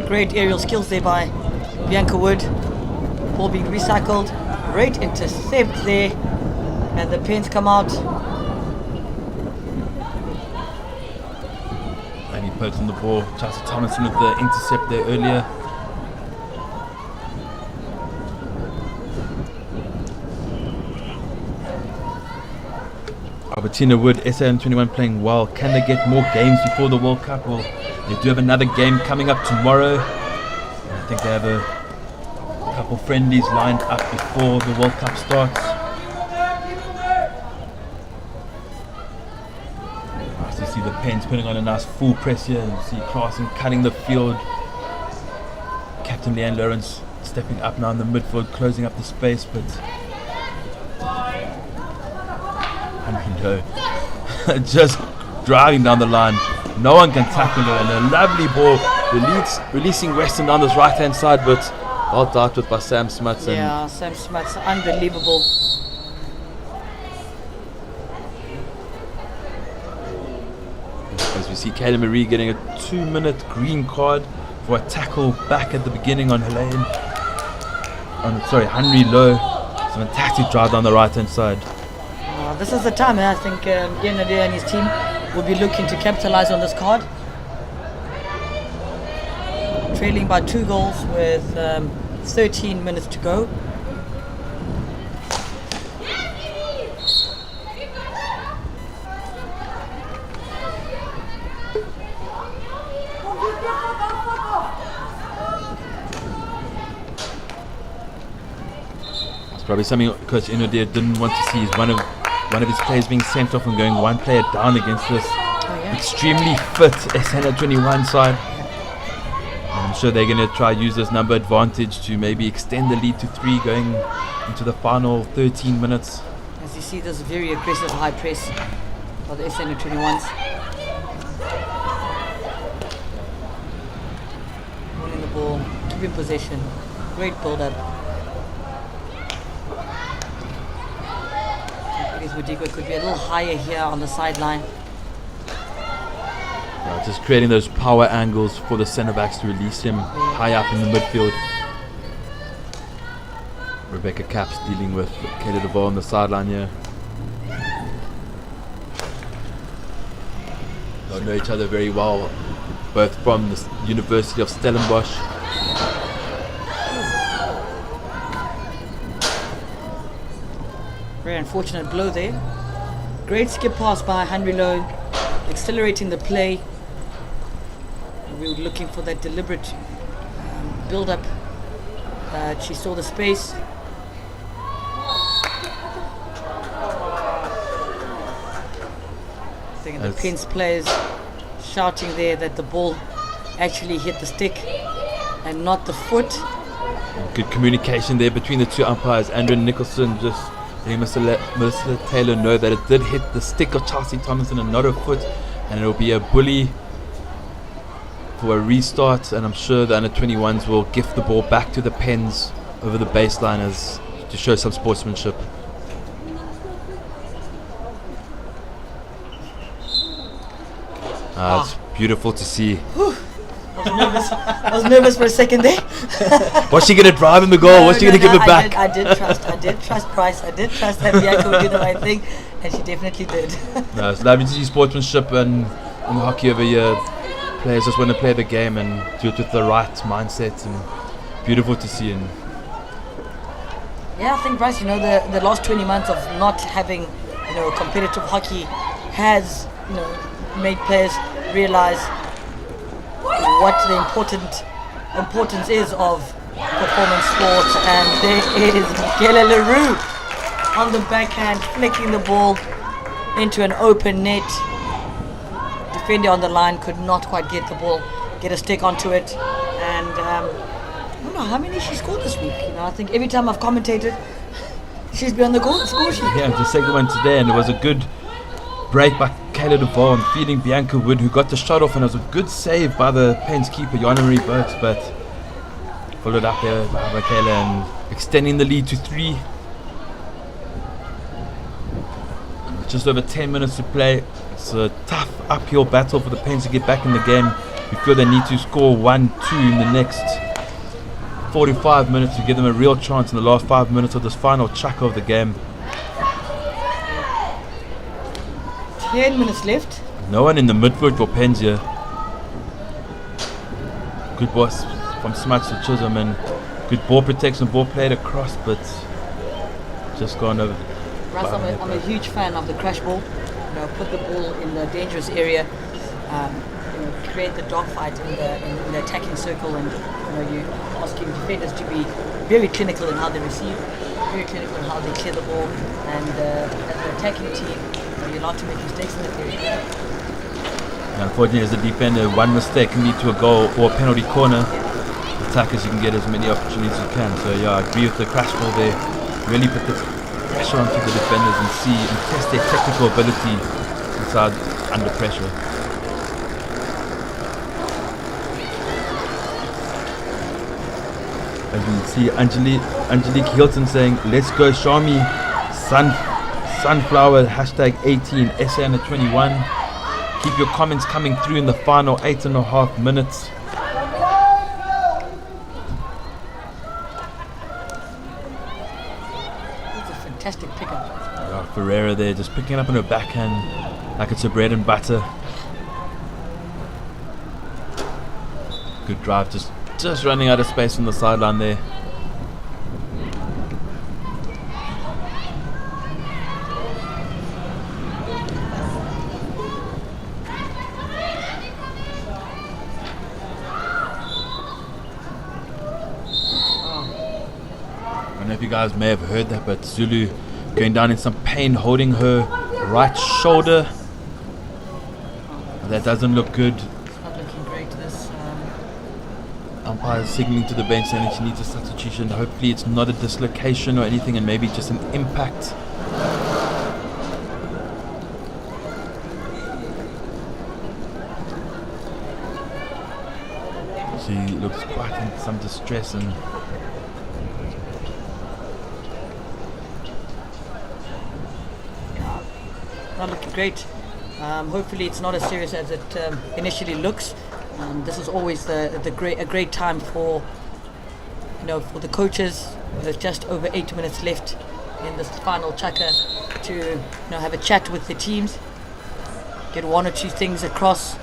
A: Great aerial skills there by Bianca Wood. Ball being recycled. Great intercept there. And the Pens come out.
D: And he pokes on the ball. Chelsea Thomason with the intercept there earlier. Albertina Wood, SAM21 playing well. Can they get more games before the World Cup? Well, they do have another game coming up tomorrow. And I think they have a couple friendlies lined up before the World Cup starts. Nice to see the Pens putting on a nice full press here. You see Clarkson cutting the field. Captain Leanne Lawrence stepping up now in the midfield, closing up the space, but just driving down the line. No one can tackle her, and a lovely ball releasing Weston down this right hand side, but well dealt with by Sam Smuts.
A: Yeah, Sam Smuts, unbelievable.
D: As we see Kayla Marie getting a 2-minute green card for a tackle back at the beginning on Henry Lowe. It's a fantastic drive down the right hand side.
A: This is the time, I think Ian Nadir and his team will be looking to capitalize on this card. Trailing by 2 goals with 13 minutes to go.
D: It's probably something Coach Inadir didn't want to see, is one of his players being sent off and going one player down against this extremely fit SN21 side. And I'm sure they're going to try use this number advantage to maybe extend the lead to 3 going into the final 13 minutes.
A: As you see, this very aggressive high press for the SN21s. Winning the ball, keeping possession, great build-up. It could be a little higher here on the sideline.
D: Just creating those power angles for the centre backs to release him high up in the midfield. Rebecca Capps dealing with Kayla DeVoe on the sideline here. They know each other very well, both from the University of Stellenbosch.
A: Very unfortunate blow there. Great skip pass by Henry Lowe, accelerating the play. We were looking for that deliberate build-up. She saw the space. I think the Pence players shouting there that the ball actually hit the stick and not the foot.
D: Good communication there between the 2 umpires. Andrew Nicholson just letting Melissa Taylor know that it did hit the stick of Chelsea Tomlinson and not her foot, and it will be a bully for a restart, and I'm sure the under-21s will gift the ball back to the Pens over the baseline as to show some sportsmanship. It's beautiful to see.
A: I was nervous for a second there.
D: What's she going to drive in the goal? What's she going to give it back?
A: I did trust Price. I did trust that Bianca would do the right thing, and she definitely did.
D: No, it's lovely to see sportsmanship and in hockey over here. Players just want to play the game and do it with the right mindset, and beautiful to see. And
A: yeah, I think Bryce, the last 20 months of not having, competitive hockey has, made players realize what the importance is of performance sports. And there is Michaela Leroux on the backhand, flicking the ball into an open net. Defender on the line could not quite get a stick onto it. And I don't know how many she scored this week. I think every time I've commentated, she's been on the score sheet.
D: Yeah, the second one today, and it was a good break by Kayla DeVoe and feeding Bianca Wood, who got the shot off, and it was a good save by the Pens keeper, Joanna Marie Burks, but followed up there by Michaela and extending the lead to 3. Just over 10 minutes to play. It's a tough uphill battle for the Pens to get back in the game. We feel they need to score 1-2 in the next 45 minutes to give them a real chance in the last 5 minutes of this final chuck of the game.
A: 10 minutes left.
D: No one in the midfield for Pens here. Good boss from Smuts to Chisholm, and good ball protection, ball played across, but just gone over.
A: Russ, I'm a huge fan of the crash ball. Put the ball in the dangerous area. Create the dogfight in the attacking circle, and you asking defenders to be very clinical in how they receive, very clinical in how they clear the ball, and as an attacking team, you're allowed to make mistakes in that area.
D: Unfortunately, as a defender, one mistake can lead to a goal or a penalty corner. attackers, you can get as many opportunities as you can. So yeah, I agree with the crash ball there. Really put the pressure onto the defenders and test their technical ability inside under pressure. As you can see, Angelique Hilton saying, "Let's go, Shami, sunflower, #18, SA under 21. Keep your comments coming through in the final 8.5 minutes.
A: It's a fantastic pickup.
D: Ferreira there, just picking up on her backhand like it's her bread and butter. Good drive, just running out of space on the sideline there. I don't know if you guys may have heard that, but Zulu going down in some pain, holding her right shoulder. That doesn't look good.
A: It's not looking great, this.
D: Umpire signaling to the bench saying that she needs a substitution. Hopefully it's not a dislocation or anything, and maybe just an impact. She looks quite in some distress and
A: Not looking great. Hopefully it's not as serious as it initially looks. This is always a great time for for the coaches. There's just over 8 minutes left in this final chaka to have a chat with the teams, get one or two things across.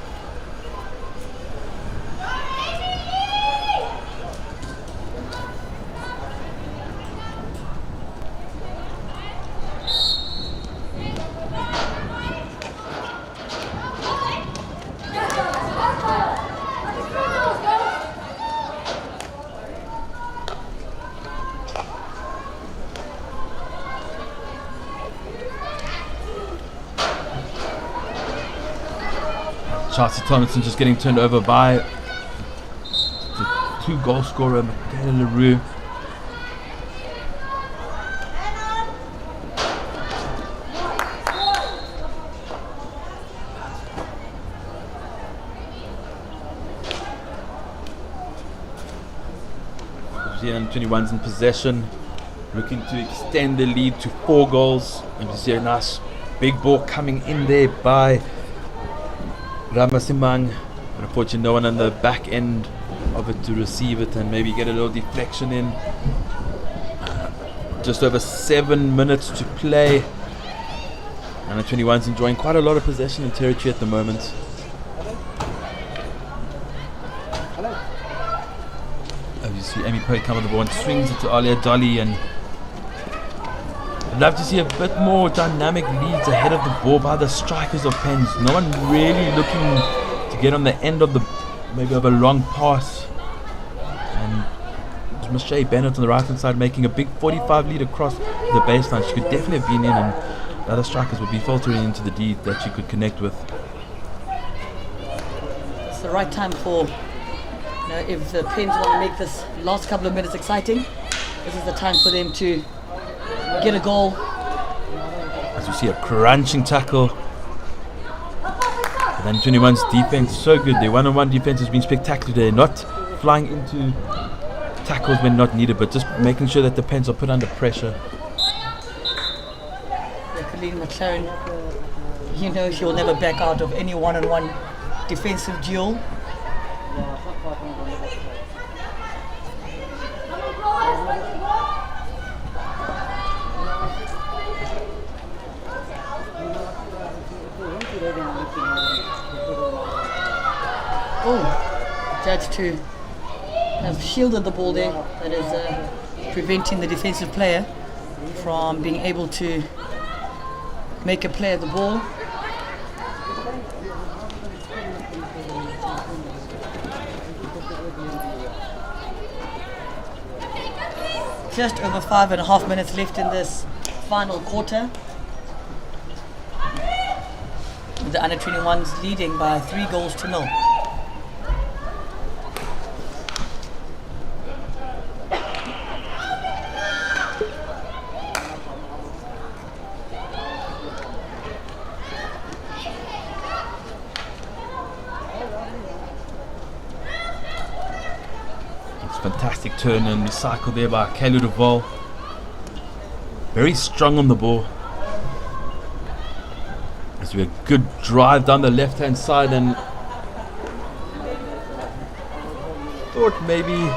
D: Chelsea Tomlinson just getting turned over by the 2-goal scorer, Michaela LaRue. The 21's in possession, looking to extend the lead to 4 goals. And you see a nice big ball coming in there by Ramasimang, but unfortunately no one on the back end of it to receive it and maybe get a little deflection in. Just over 7 minutes to play, and the 21's enjoying quite a lot of possession and territory at the moment. As you see Amy Poe come on the ball and swings it to Alia Dolly, and I'd love to see a bit more dynamic leads ahead of the ball by the strikers of Pens. No one really looking to get on the end of maybe of a long pass. And it's Michelle Bennett on the right hand side making a big 45 lead across the baseline. She could definitely have been in, and the other strikers would be filtering into the D that she could connect with.
A: It's the right time for, if the Pens want to make this last couple of minutes exciting, this is the time for them to get a goal.
D: As you see a crunching tackle. And then 21's defense so good. Their one-on-one defense has been spectacular. They're not flying into tackles when not needed, but just making sure that the Pens are put under pressure.
A: Colleen McLaren, she'll never back out of any one-on-one defensive duel. Judge to have shielded the ball there. That is preventing the defensive player from being able to make a play at the ball. Just over 5.5 minutes left in this final quarter. The under 21s leading by 3 goals to 0.
D: Fantastic turn and recycle there by Caleb Duval. Very strong on the ball. It's a good drive down the left hand side, and thought maybe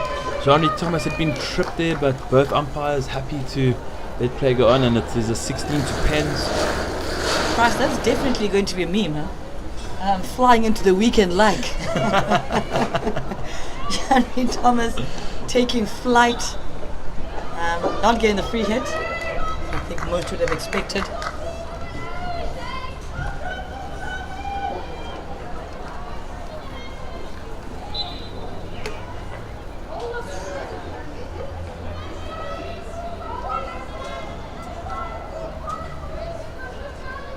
D: Johnny Thomas had been tripped there, but both umpires happy to let play go on, and it is a 16 to pens.
A: Christ, that's definitely going to be a meme, huh? Flying into the weekend like. Johnny Thomas taking flight, not getting the free hit. I think most would have expected.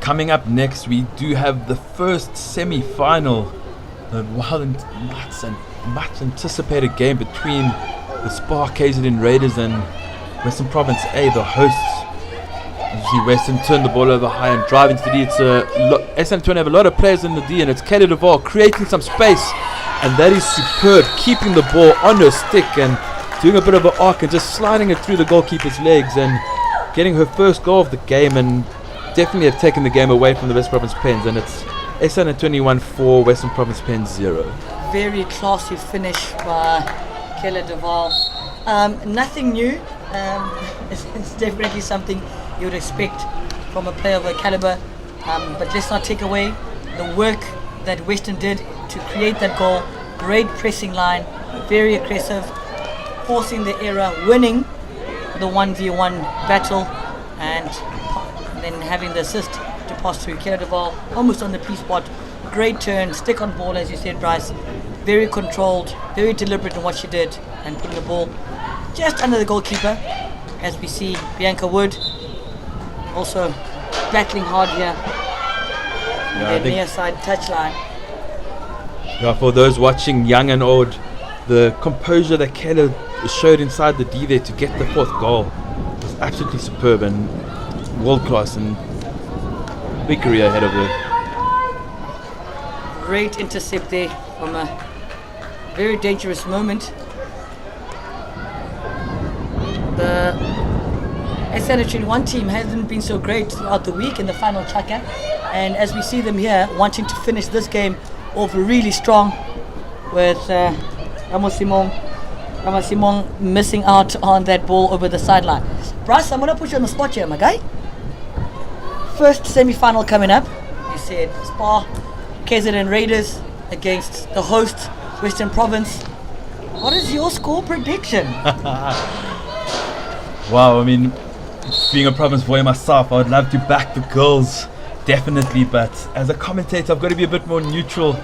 D: Coming up next, we do have the first semi-final, the wild and much anticipated game between the Spa KZN Raiders and Western Province A, the hosts. As you see, Western turn the ball over high and drive into the D. It's SN21 have a lot of players in the D, and it's Kelly Duval creating some space, and that is superb, keeping the ball on her stick and doing a bit of an arc and just sliding it through the goalkeeper's legs and getting her first goal of the game, and definitely have taken the game away from the West Province Pens, and it's SN21 4, Western Province Pens 0.
A: Very classy finish by Kelly Duval. Nothing new. It's definitely something you would expect from a player of her caliber. But let's not take away the work that Western did to create that goal. Great pressing line, very aggressive, forcing the error, winning the 1v1 battle, and then having the assist to pass through. Kelly Duval almost on the pre-spot. Great turn, stick on ball, as you said, Bryce. Very controlled, very deliberate in what she did, and putting the ball just under the goalkeeper. As we see Bianca Wood also battling hard here on the near side touchline.
D: Yeah, for those watching, young and old, the composure that Kelly showed inside the D there to get the fourth goal was absolutely superb and world class, and big career ahead of her.
A: Great intercept there from a very dangerous moment. The SN21 team hasn't been so great throughout the week in the final tracker, and as we see them here wanting to finish this game off really strong, with Ramasimong missing out on that ball over the sideline. Bryce, I'm going to put you on the spot here, my guy. First semi-final coming up. You said Spa KZN Raiders against the host Western Province. What is your score prediction?
D: Wow, I mean, being a province boy myself, I would love to back the girls, definitely, but as a commentator I've got to be a bit more neutral,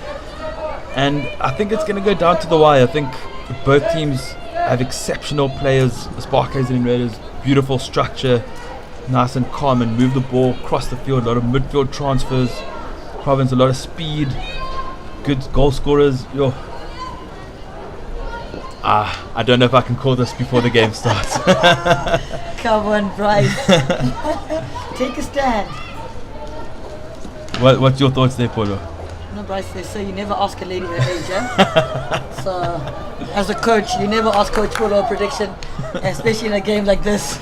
D: and I think it's going to go down to the wire. I think both teams have exceptional players. Spa KZN Raiders, beautiful structure, nice and calm, and move the ball across the field, a lot of midfield transfers. Province, a lot of speed, good goal scorers. I don't know if I can call this before the game starts.
A: Come on, Bryce. Take a stand.
D: What's your thoughts there, Polo?
A: No, Bryce, they say you never ask a lady her age, yeah? So, as a coach, you never ask Coach Polo a prediction, especially in a game like this.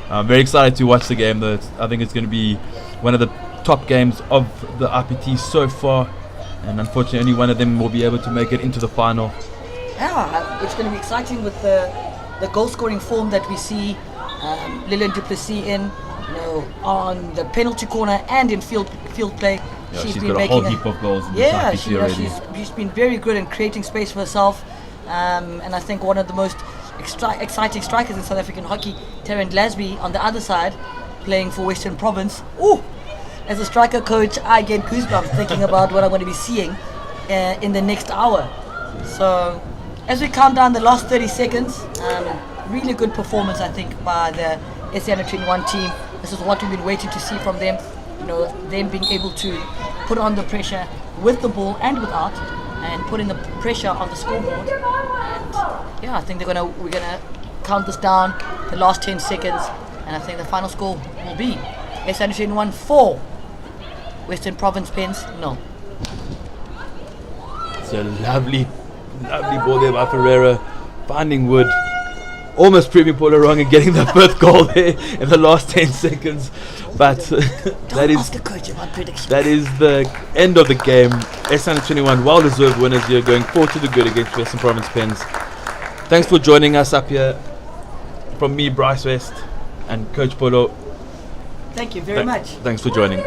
D: I'm very excited to watch the game. I think it's going to be one of the top games of the IPT so far, and unfortunately only one of them will be able to make it into the final.
A: Yeah, it's going to be exciting with the goal scoring form that we see Lillian Duplessis in, on the penalty corner and in field play.
D: Yeah, she's been got a whole heap of goals in this IPT already.
A: She's been very good in creating space for herself, and I think one of the most exciting strikers in South African hockey, Taryn Glasby, on the other side, playing for Western Province. Ooh, as a striker coach, I get goosebumps thinking about what I'm going to be seeing in the next hour. So, as we count down the last 30 seconds, really good performance, I think, by the SN21 team. This is what we've been waiting to see from them. Them being able to put on the pressure with the ball and without, and putting the pressure on the scoreboard. And yeah, I think we're gonna count this down the last 10 seconds, and I think the final score will be SN21 4, Western Province Pens 0.
D: It's a lovely ball there by Ferreira, finding Wood, almost proving Paula wrong and getting the fifth goal there in the last 10 seconds. But that is the end of the game. u21 well-deserved winners here, going 4-good against Western Province Pens. Thanks for joining us up here. From me, Bryce West, and Coach Polo.
A: Thank you very much.
D: Thanks for joining.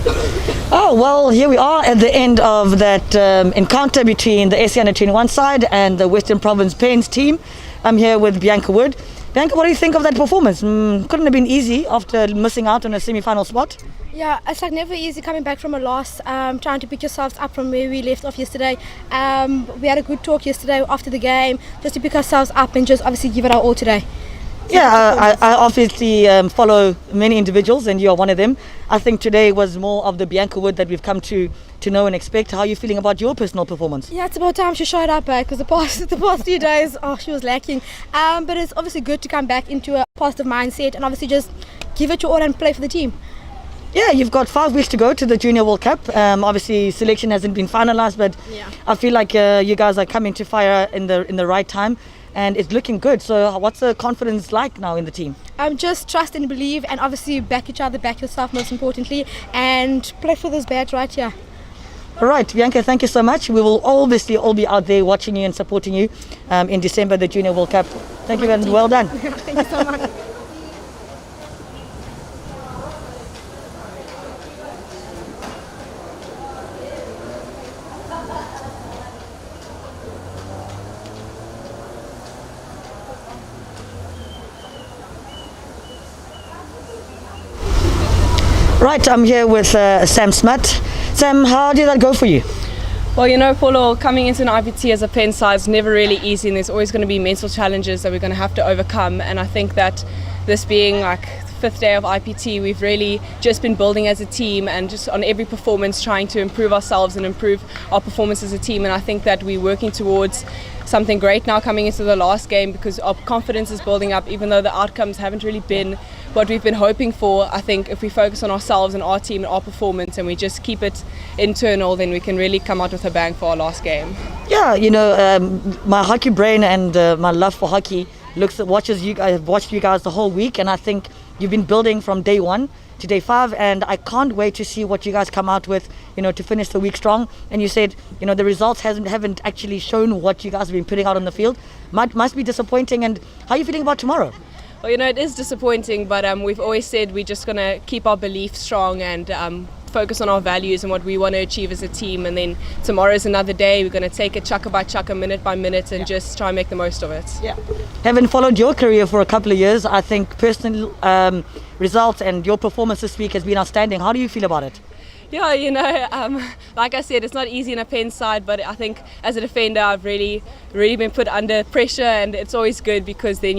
A: Oh, well, here we are at the end of that encounter between the SA u21 side and the Western Province Pens team. I'm here with Bianca Wood. Bianca, what do you think of that performance? Couldn't have been easy after missing out on a semi-final spot.
E: Yeah, it's like never easy coming back from a loss, trying to pick yourselves up from where we left off yesterday. We had a good talk yesterday after the game, just to pick ourselves up and just obviously give it our all today.
A: Yeah, I obviously follow many individuals, and you are one of them. I think today was more of the Bianca Wood that we've come to know and expect. How are you feeling about your personal performance?
E: Yeah, it's about time she showed up because the past few days, she was lacking. But it's obviously good to come back into a positive mindset and obviously just give it your all and play for the team.
A: Yeah, you've got 5 weeks to go to the Junior World Cup. Obviously, selection hasn't been finalised, but
E: Yeah.
A: I feel like you guys are coming to fire in the right time, and it's looking good. So, what's the confidence like now in the team?
E: Just trust and believe, and obviously back each other, back yourself most importantly, and play for this badge right here.
A: All right, Bianca, thank you so much. We will obviously all be out there watching you and supporting you in December, the Junior World Cup. Thank you and well done.
E: Thank you so much.
A: Right, I'm here with Sam Smut. Sam, how did that go for you?
F: Well, you know, Paulo, coming into an IPT as a pen side is never really easy, and there's always going to be mental challenges that we're going to have to overcome. And I think that this being like the 5th day of IPT, we've really just been building as a team and just on every performance trying to improve ourselves and improve our performance as a team. And I think that we're working towards something great now coming into the last game, because our confidence is building up, even though the outcomes haven't really been what we've been hoping for. I think if we focus on ourselves and our team and our performance and we just keep it internal, then we can really come out with a bang for our last game.
A: Yeah, you know, my hockey brain and my love for hockey watches you guys. I've watched you guys the whole week, and I think you've been building from day 1 to day 5, and I can't wait to see what you guys come out with, you know, to finish the week strong. And you said, you know, the results haven't actually shown what you guys have been putting out on the field. Must be disappointing. And how are you feeling about tomorrow?
F: Well, you know, it is disappointing, but we've always said we're just going to keep our belief strong and focus on our values and what we want to achieve as a team. And then tomorrow's another day. We're going to take it chukka by chukka, minute by minute, and just try and make the most of it.
A: Yeah. Having followed your career for a couple of years, I think personal results and your performance this week has been outstanding. How do you feel about it?
F: Yeah, you know, like I said, it's not easy in a pen side, but I think as a defender, I've really been put under pressure, and it's always good because then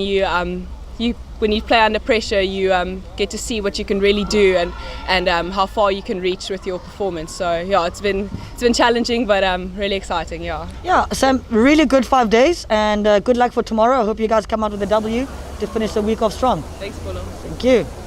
F: when you play under pressure, you get to see what you can really do and how far you can reach with your performance. So yeah, it's been challenging, but really exciting. Yeah.
A: Yeah, Sam, really good 5 days, and good luck for tomorrow. I hope you guys come out with a W to finish the week off strong.
F: Thanks, Paulo.
A: Thank you.